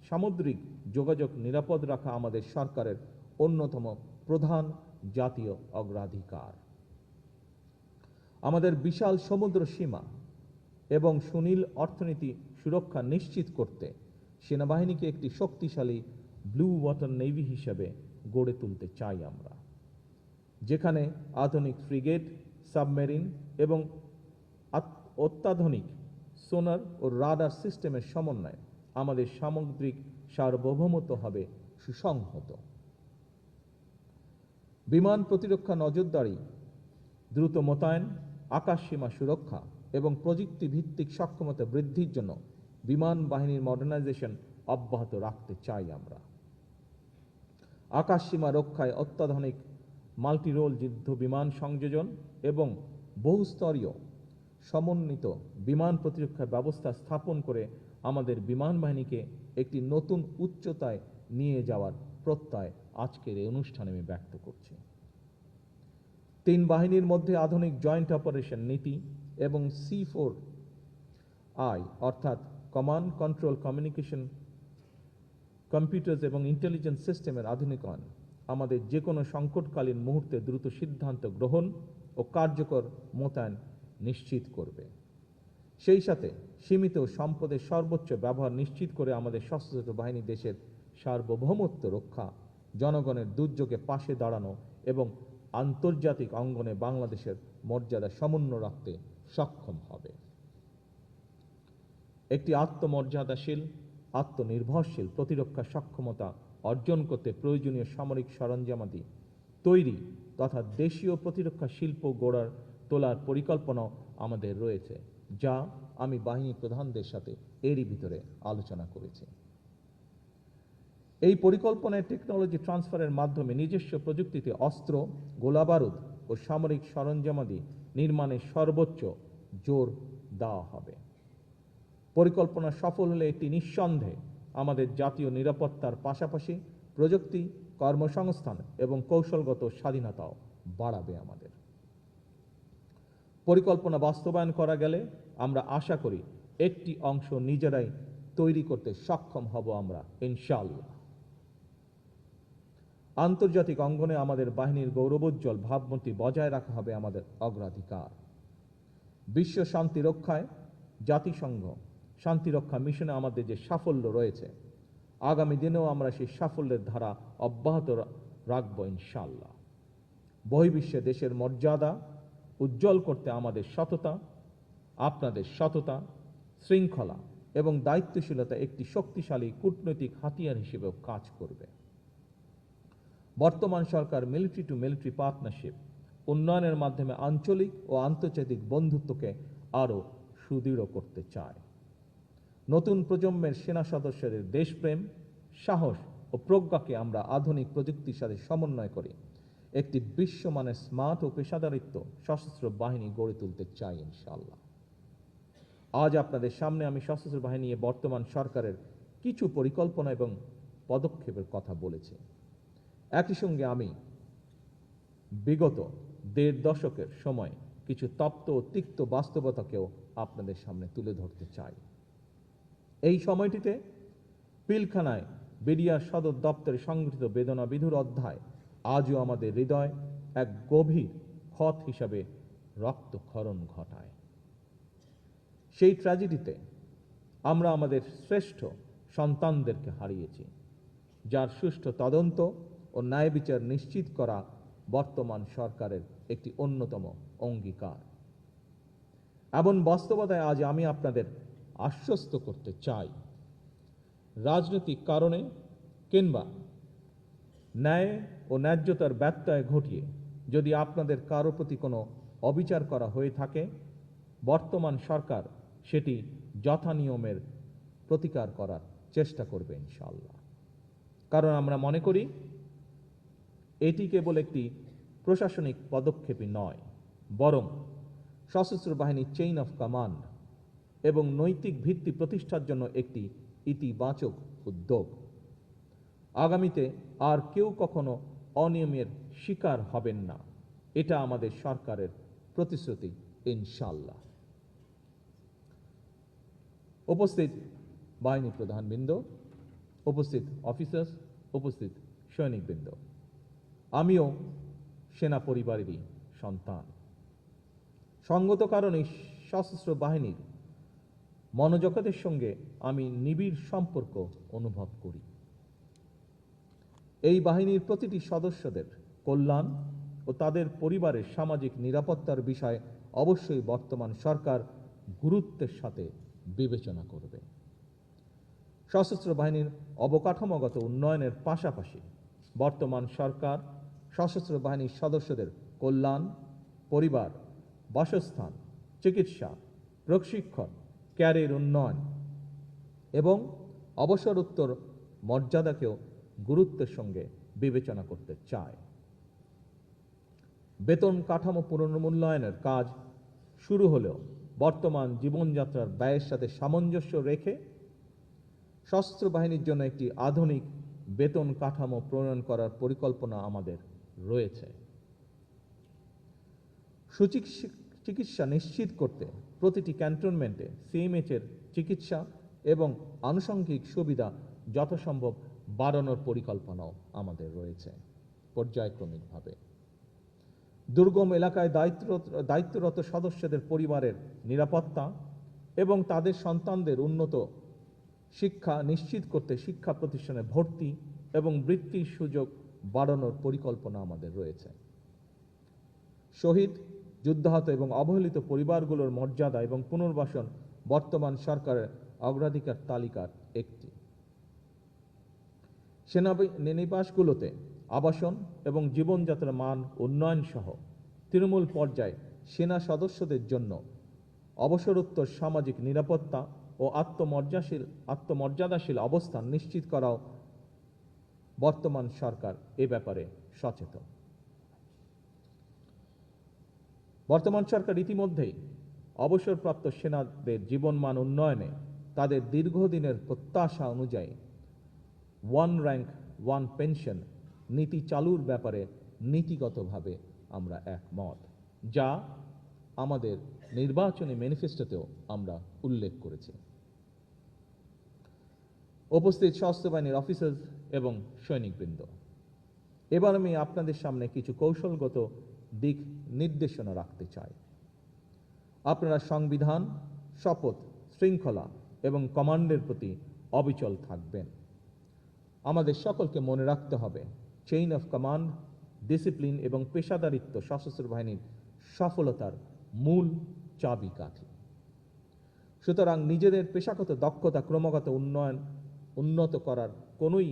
সামুদ্রিক যোগাযোগ নিরাপদ রাখা আমাদের সরকারের অন্যতম প্রধান জাতীয় অগ্রাধিকার। আমাদের বিশাল সমুদ্র সীমা এবং সুনীল অর্থনীতি সুরক্ষা নিশ্চিত করতে সেনাবাহিনীকে একটি শক্তিশালী ব্লু ওয়াটার নেভি হিসেবে গড়ে তুলতে চাই আমরা, যেখানে আধুনিক ফ্রিগেট, সাবমেরিন এবং অত্যাধুনিক সোনার ও রাডার সিস্টেমের সমন্বয়ে আমাদের সামুদ্রিক সার্বভৌমত্ব হবে সুসংহত। বিমান প্রতিরক্ষা নজরদারি, দ্রুত মোতায়েন, আকাশ সীমা সুরক্ষা এবং প্রযুক্তি ভিত্তিক সক্ষমতা বৃদ্ধির জন্য বিমান বাহিনীর মডার্নাইজেশন অব্যাহত রাখতে চাই আমরা। আকাশ সীমা রক্ষায় অত্যাধুনিক মাল্টিরোল যুদ্ধ বিমান সংযোজন এবং বহুস্তরীয় সমন্বিত বিমান প্রতিরক্ষা ব্যবস্থা স্থাপন করে আমাদের বিমান বাহিনীকে একটি নতুন উচ্চতায় নিয়ে যাওয়ার প্রত্যয় আজকের এই অনুষ্ঠানে আমি ব্যক্ত করছি। 3 বাহিনীর মধ্যে আধুনিক জয়েন্ট অপারেশন নীতি এবং C4I অর্থাৎ কমান্ড, কন্ট্রোল, কমিউনিকেশন, কম্পিউটার্স এবং ইন্টেলিজেন্স সিস্টেমের আধুনিকায়ন আমাদের যে কোনো সংকটকালীন মুহূর্তে দ্রুত সিদ্ধান্ত গ্রহণ ও কার্যকর মোতায়েন নিশ্চিত করবে। সেই সাথে সীমিত সম্পদের সর্বোচ্চ ব্যবহার নিশ্চিত করে আমাদের সশস্ত্র বাহিনী দেশের সার্বভৌমত্ব রক্ষা, জনগণের দুর্যোগে পাশে দাঁড়ানো এবং আন্তর্জাতিক অঙ্গনে বাংলাদেশের মর্যাদা সমুন্নত রাখতে সক্ষম হবে। একটি আত্মমর্যাদাশীল, আত্মনির্ভরশীল প্রতিরক্ষা সক্ষমতা অর্জন করতে প্রয়োজনীয় সামরিক সরঞ্জামাদি তৈরি তথা দেশীয় প্রতিরক্ষা শিল্প তোলার পরিকল্পনাও আমাদের রয়েছে, যা আমি বাহিনী প্রধানদের সাথে এরই ভিতরে আলোচনা করেছি। এই পরিকল্পনায় টেকনোলজি ট্রান্সফারের মাধ্যমে নিজস্ব প্রযুক্তিতে অস্ত্র, গোলাবারুদ ও সামরিক সরঞ্জামাদি নির্মাণে সর্বোচ্চ জোর দেওয়া হবে। পরিকল্পনা সফল হলে এটি নিঃসন্দেহে আমাদের জাতীয় নিরাপত্তার পাশাপাশি প্রযুক্তি, কর্মসংস্থান এবং কৌশলগত স্বাধীনতাও বাড়াবে আমাদের। পরিকল্পনা বাস্তবায়ন করা গেলে আমরা আশা করি একটি অংশ নিজেরাই তৈরি করতে সক্ষম হব আমরা ইনশাআল্লাহ। আন্তর্জাতিক অঙ্গনে আমাদের বাহিনীর গৌরবোজ্জ্বল ভাবমূর্তি বজায় রাখা হবে আমাদের অগ্রাধিকার। বিশ্ব শান্তি রক্ষায় জাতিসংঘ শান্তিরক্ষা মিশনে আমাদের যে সাফল্য রয়েছে, আগামী দিনেও আমরা সেই সাফল্যের ধারা অব্যাহত রাখবো ইনশাআল্লাহ। বহির্বিশ্বে দেশের মর্যাদা উজ্জ্বল করতে আমাদের সততা, আপনাদের সততা, শৃঙ্খলা এবং দায়িত্বশীলতা একটি শক্তিশালী কূটনৈতিক হাতিয়ার হিসেবেও কাজ করবে। বর্তমান সরকার মিলিটারি টু মিলিটারি পার্টনারশিপ উন্নয়নের মাধ্যমে আঞ্চলিক ও আন্তর্জাতিক বন্ধুত্বকে আরও সুদৃঢ় করতে চায়। নতুন প্রজন্মের সেনা সদস্যদের দেশপ্রেম, সাহস ও প্রজ্ঞাকে আমরা আধুনিক প্রযুক্তির সাথে সমন্বয় করে একটি বিশ্বমানের স্মার্ট ও পেশাদারিত্ব সশস্ত্র বাহিনী গড়ে তুলতে চাই ইনশাআল্লাহ। আজ আপনাদের সামনে আমি সশস্ত্র বাহিনী নিয়ে বর্তমান সরকারের কিছু পরিকল্পনা এবং পদক্ষেপের কথা বলেছি। একই সঙ্গে আমি বিগত 1.5 দশকের সময় কিছু তপ্ত ও তিক্ত বাস্তবতাকেও আপনাদের সামনে তুলে ধরতে চাই। এই সময়টিতে পিলখানায় বিডিআর সদর দপ্তরে সংগঠিত বেদনা বিধুর অধ্যায় আজও আমাদের হৃদয় এক গভীর ক্ষত হিসাবে রক্তক্ষরণ ঘটায়। সেই ট্র্যাজেডিতে আমরা আমাদের শ্রেষ্ঠ সন্তানদেরকে হারিয়েছি, যার সুষ্ঠু তদন্ত ও ন্যায় বিচার নিশ্চিত করা বর্তমান সরকারের একটি অন্যতম অঙ্গীকার। এমন বাস্তবতায় আজ আমি আপনাদের আশ্বস্ত করতে চাই, রাজনৈতিক কারণে কিংবা ন্যায় ও ন্যায্যতার ব্যত্যয় ঘটিয়ে যদি আপনাদের কারো প্রতি কোনো অবিচার করা হয়ে থাকে, বর্তমান সরকার সেটি যথানিয়মের প্রতিকার করার চেষ্টা করবে ইনশাআল্লাহ। কারণ আমরা মনে করি এটি কেবল একটি প্রশাসনিক পদক্ষেপই নয়, বরং সশস্ত্র বাহিনীর চেইন অফ কমান্ড এবং নৈতিক ভিত্তি প্রতিষ্ঠার জন্য একটি ইতিবাচক উদ্যোগ। আগামীতে আর কেউ কখনো অনিয়মের শিকার হবেন না, এটা আমাদের সরকারের প্রতিশ্রুতি ইনশাআল্লাহ। উপস্থিত বাহিনী প্রধানবৃন্দ, উপস্থিত অফিসার্স, উপস্থিত সৈনিকবৃন্দ, আমিও সেনা পরিবারেরই সন্তান। সঙ্গত কারণে সশস্ত্র বাহিনীর মনোজগতের সঙ্গে আমি নিবিড় সম্পর্ক অনুভব করি। এই বাহিনীর প্রতিটি সদস্যদের কল্যাণ ও তাদের পরিবারের সামাজিক নিরাপত্তার বিষয়ে অবশ্যই বর্তমান সরকার গুরুত্বের সাথে বিবেচনা করবে। সশস্ত্র বাহিনীর অবকাঠামোগত উন্নয়নের পাশাপাশি বর্তমান সরকার সশস্ত্র বাহিনীর সদস্যদের কল্যাণ, পরিবার, বাসস্থান, চিকিৎসা, প্রশিক্ষণ, ক্যারিয়ার উন্নয়ন এবং অবসরোত্তর মর্যাদাকেও গুরুত্বের সঙ্গে বিবেচনা করতে চায়। বেতন কাঠামো পুনর্মূল্যায়নের কাজ শুরু হলেও বর্তমান জীবনযাত্রার ব্যয়ের সাথে সামঞ্জস্য রেখে সশস্ত্র বাহিনীর জন্য একটি আধুনিক বেতন কাঠামো প্রণয়ন করার পরিকল্পনা আমাদের রয়েছে। চিকিৎসা নিশ্চিত করতে প্রতিটি ক্যান্টনমেন্টে সিএমএইচ-এর চিকিৎসা এবং আনুষঙ্গিক সুবিধা যথাসম্ভব বাড়ানোর পরিকল্পনাও আমাদের রয়েছে পর্যায়ক্রমিকভাবে। দুর্গম এলাকায় দায়িত্বরত সদস্যদের পরিবারের নিরাপত্তা এবং তাদের সন্তানদের উন্নত শিক্ষা নিশ্চিত করতে শিক্ষা প্রতিষ্ঠানে ভর্তি এবং বৃত্তির সুযোগ বাড়ানোর পরিকল্পনা আমাদের রয়েছে। শহীদ, যুদ্ধাহত এবং অবহেলিত পরিবারগুলোর মর্যাদা এবং পুনর্বাসন বর্তমান সরকারের অগ্রাধিকার তালিকার একটি। সেনানিবাসগুলোতে আবাসন এবং জীবনযাত্রার মান উন্নয়ন সহ তৃণমূল পর্যায়ে সেনা সদস্যদের জন্য অবসরোত্তর সামাজিক নিরাপত্তা ও আত্মমর্যাদাশীল অবস্থান নিশ্চিত করাও বর্তমান সরকার এ ব্যাপারে সচেতন। বর্তমান সরকার ইতিমধ্যেই অবসরপ্রাপ্ত সেনাদের জীবনমান উন্নয়নে তাদের দীর্ঘদিনের প্রত্যাশা অনুযায়ী ওয়ান র্যাঙ্ক ওয়ান পেনশন নীতি চালুর ব্যাপারে নীতিগতভাবে আমরা একমত, যা আমাদের নির্বাচনী ম্যানিফেস্টোতেও আমরা উল্লেখ করেছি। উপস্থিত সশস্ত্র বাহিনীর অফিসার্স এবং সৈনিকবৃন্দ, এবার আমি আপনাদের সামনে কিছু কৌশলগত দিক নির্দেশনা রাখতে চাই। আপনারা সংবিধান, শপথ, শৃঙ্খলা এবং কমান্ডের প্রতি অবিচল থাকবেন। আমাদের সকলকে মনে রাখতে হবে, চেইন অফ কমান্ড, ডিসিপ্লিন এবং পেশাদারিত্ব সশস্ত্র বাহিনীর সফলতার মূল চাবিকাঠি। সুতরাং নিজেদের পেশাগত দক্ষতা ক্রমাগত উন্নত করার কোনোই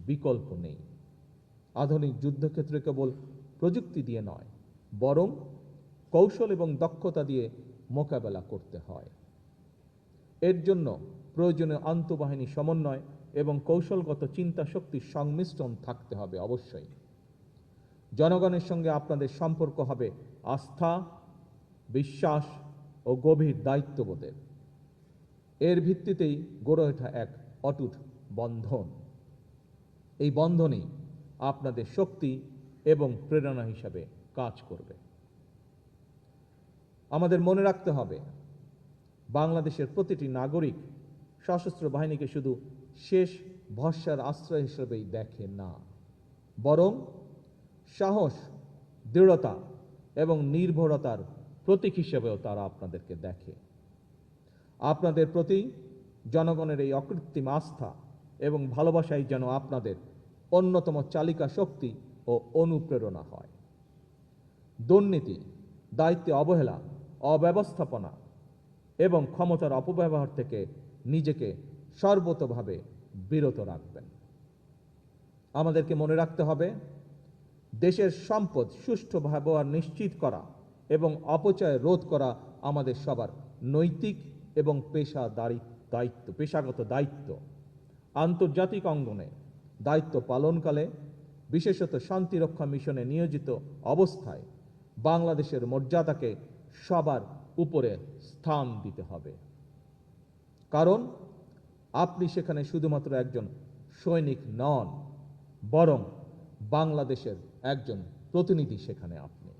বিকল্প নেই। আধুনিক যুদ্ধক্ষেত্রে কেবল প্রযুক্তি দিয়ে নয়, বরং কৌশল এবং দক্ষতা দিয়ে মোকাবেলা করতে হয়। এর জন্য প্রয়োজনীয় আন্তঃবাহিনী সমন্বয় এবং কৌশলগত চিন্তা শক্তির সংমিশ্রণ থাকতে হবে অবশ্যই। জনগণের সঙ্গে আপনাদের সম্পর্ক হবে আস্থা, বিশ্বাস ও গভীর দায়িত্ববোধের। এর ভিত্তিতেই গড়ে ওঠা এক অটুট বন্ধন। এই বন্ধনই আপনাদের শক্তি এবং প্রেরণা হিসাবে কাজ করবে। আমাদের মনে রাখতে হবে, বাংলাদেশের প্রতিটি নাগরিক সশস্ত্র বাহিনীকে শুধু শেষ ভরসার আশ্রয় হিসেবেই দেখে না, বরং সাহস, দৃঢ়তা এবং নির্ভরতার প্রতীক হিসেবেও তারা আপনাদেরকে দেখে। আপনাদের প্রতি জনগণের এই অকৃত্রিম আস্থা এবং ভালোবাসাই যেন আপনাদের অন্যতম চালিকা শক্তি ও অনুপ্রেরণা হয়। দুর্নীতি, দায়িত্বে অবহেলা, অব্যবস্থাপনা এবং ক্ষমতার অপব্যবহার থেকে নিজেকে সর্বতোভাবে বিরত রাখবেন। আমাদেরকে মনে রাখতে হবে, দেশের সম্পদ সুষ্ঠু ব্যবহার নিশ্চিত করা এবং অপচয় রোধ করা আমাদের সবার নৈতিক এবং পেশাগত দায়িত্ব। আন্তর্জাতিক অঙ্গনে দায়িত্ব পালনকালে, বিশেষত শান্তিরক্ষা মিশনে নিয়োজিত অবস্থায় বাংলাদেশের মর্যাদাকে সবার উপরে স্থান দিতে হবে। কারণ আপনি সেখানে শুধুমাত্র একজন সৈনিক নন, বরং বাংলাদেশের একজন প্রতিনিধি। সেখানে আপনি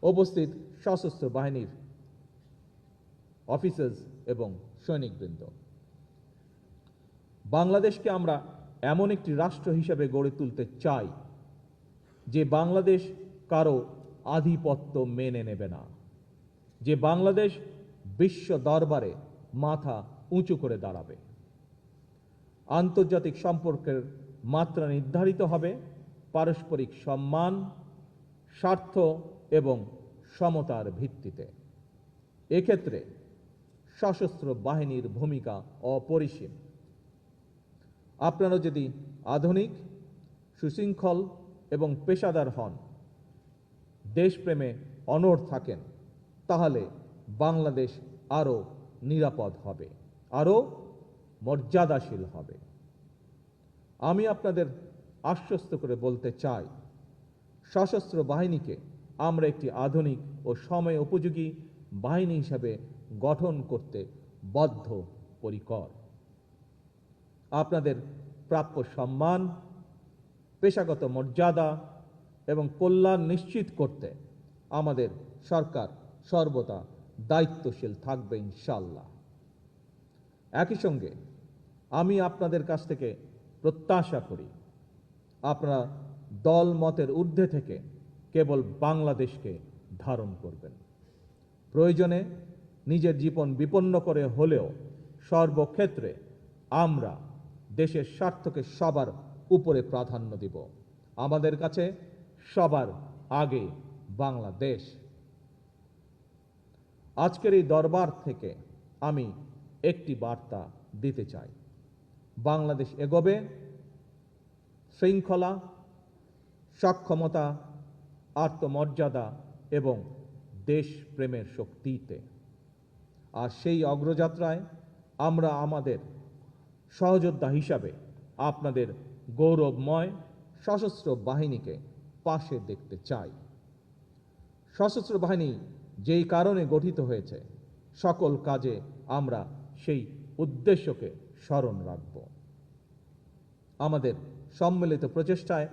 উপস্থিত সশস্ত্র বাহিনীর অফিসার্স এবং সৈনিকবৃন্দ, বাংলাদেশকে আমরা এমন একটি রাষ্ট্র হিসেবে গড়ে তুলতে চাই যে বাংলাদেশ কারো আধিপত্য মেনে নেবে না, যে বাংলাদেশ বিশ্ব দরবারে মাথা উঁচু করে দাঁড়াবে। আন্তর্জাতিক সম্পর্কের মাত্রা নির্ধারিত হবে পারস্পরিক সম্মান, স্বার্থ এবং সমতার ভিত্তিতে। এক্ষেত্রে সশস্ত্র বাহিনীর ভূমিকা অপরিসীম। আপনারা যদি আধুনিক, সুশৃঙ্খল এবং পেশাদার হন, দেশপ্রেমে অনড় থাকেন, তাহলে বাংলাদেশ আরও নিরাপদ হবে, আরও মর্যাদাশীল হবে। আমি আপনাদের আশ্বস্ত করে বলতে চাই, সশস্ত্র বাহিনীকে আমরা একটি আধুনিক ও সময় উপযোগী বাহিনী হিসাবে গঠন করতে বদ্ধপরিকর। আপনাদের প্রাপ্য সম্মান, পেশাগত মর্যাদা এবং কল্যাণ নিশ্চিত করতে আমাদের সরকার সর্বদা দায়িত্বশীল থাকবে ইনশাআল্লাহ। একই সঙ্গে আমি আপনাদের কাছ থেকে প্রত্যাশা করি, আপনারা দল মতের ঊর্ধ্বে থেকে কেবল বাংলাদেশকে ধারণ করবেন। প্রয়োজনে নিজের জীবন বিপন্ন করে হলেও সর্বক্ষেত্রে আমরা দেশের স্বার্থকে সবার উপরে প্রাধান্য দিব। আমাদের কাছে সবার আগে বাংলাদেশ। আজকের এই দরবার থেকে আমি একটি বার্তা দিতে চাই, বাংলাদেশ এগোবে শৃঙ্খলা, সক্ষমতা, আত্মমর্যাদা এবং দেশপ্রেমের শক্তিতে। আর সেই অগ্রযাত্রায় আমরা আমাদের সহযোদ্ধা হিসাবে আপনাদের গৌরবময় সশস্ত্র বাহিনীকে পাশে দেখতে চাই। সশস্ত্র বাহিনী যেই কারণে গঠিত হয়েছে, সকল কাজে আমরা সেই উদ্দেশ্যকে স্মরণ রাখব। আমাদের সম্মিলিত প্রচেষ্টায়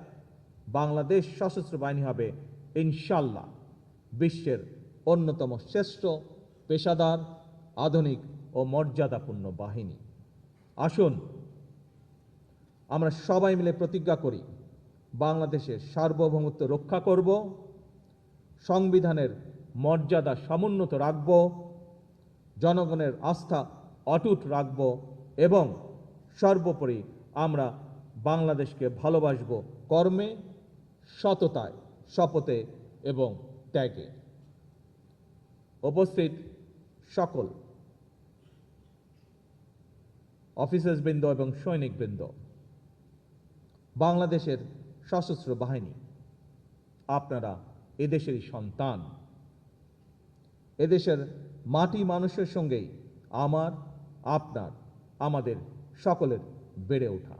বাংলাদেশ সশস্ত্র বাহিনী হবে ইনশাআল্লাহ বিশ্বের অন্যতম শ্রেষ্ঠ, পেশাদার, আধুনিক ও মর্যাদাপূর্ণ বাহিনী। আসুন আমরা সবাই মিলে প্রতিজ্ঞা করি, বাংলাদেশের সার্বভৌমত্ব রক্ষা করব, সংবিধানের মর্যাদা সমুন্নত রাখব, জনগণের আস্থা অটুট রাখব এবং সর্বোপরি আমরা বাংলাদেশকে ভালোবাসব কর্মে, সততায়, শপথে এবং ত্যাগে। উপস্থিত সকল অফিসার্সবৃন্দ এবং সৈনিকবৃন্দ, বাংলাদেশের সশস্ত্র বাহিনী, আপনারা এদেশেরই সন্তান। এদেশের মাটি মানুষের সঙ্গেই আমার, আপনার, আমাদের সকলের বেড়ে ওঠা।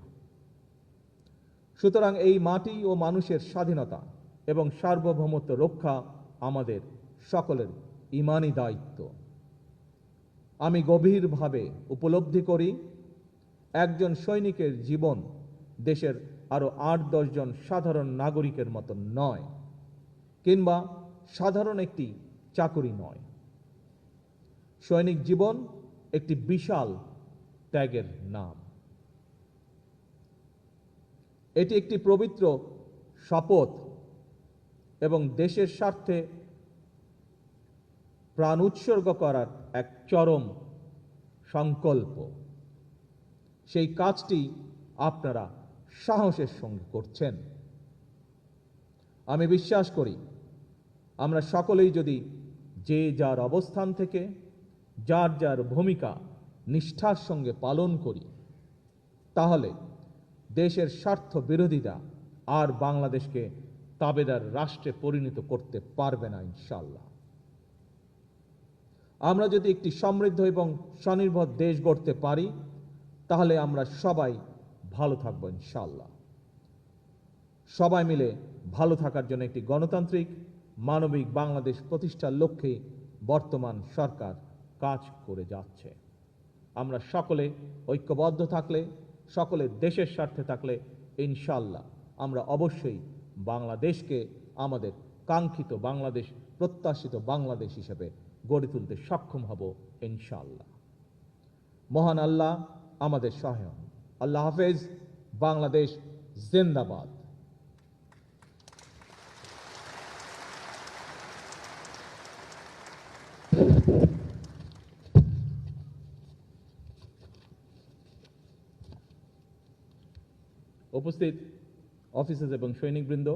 সুতরাং এই মাটি ও মানুষের স্বাধীনতা এবং সার্বভৌমত্ব রক্ষা আমাদের সকলের ঈমানি দায়িত্ব। আমি গভীরভাবে উপলব্ধি করি, একজন সৈনিকের জীবন দেশের আরও ৮-১০ জন সাধারণ নাগরিকের মতো নয়, কিংবা সাধারণ একটি চাকুরি নয়। সৈনিক জীবন একটি বিশাল ত্যাগের নাম। এটি একটি পবিত্র শপথ এবং দেশের স্বার্থে প্রাণ উৎসর্গ করার এক চরম সংকল্প। সেই কাজটি আপনারা সাহসের সঙ্গে করছেন। আমি বিশ্বাস করি, আমরা সকলেই যদি যে যার অবস্থান থেকে যার যার ভূমিকা নিষ্ঠার সঙ্গে পালন করি, তাহলে দেশের স্বার্থ বিরোধীরা আর বাংলাদেশকে তাবেদার রাষ্ট্রে পরিণত করতে পারবে না ইনশাআল্লাহ। আমরা যদি একটি সমৃদ্ধ এবং স্বনির্ভর দেশ গড়তে পারি, তাহলে আমরা সবাই ভালো থাকব ইনশাআল্লাহ। সবাই মিলে ভালো থাকার জন্য একটি গণতান্ত্রিক মানবিক বাংলাদেশ প্রতিষ্ঠার লক্ষ্যে বর্তমান সরকার কাজ করে যাচ্ছে। আমরা সকলে ঐক্যবদ্ধ থাকলে, সকলে দেশের স্বার্থে থাকলে ইনশাআল্লাহ আমরা অবশ্যই বাংলাদেশকে আমাদের কাঙ্ক্ষিত বাংলাদেশ, প্রত্যাশিত বাংলাদেশ হিসেবে গড়ে তুলতে সক্ষম হব ইনশাআল্লাহ। মহান আল্লাহ আমাদের সহায় হন। আল্লাহ হাফেজ। বাংলাদেশ জিন্দাবাদ। উপস্থিত অফিসার্স এবং সৈনিকবৃন্দ,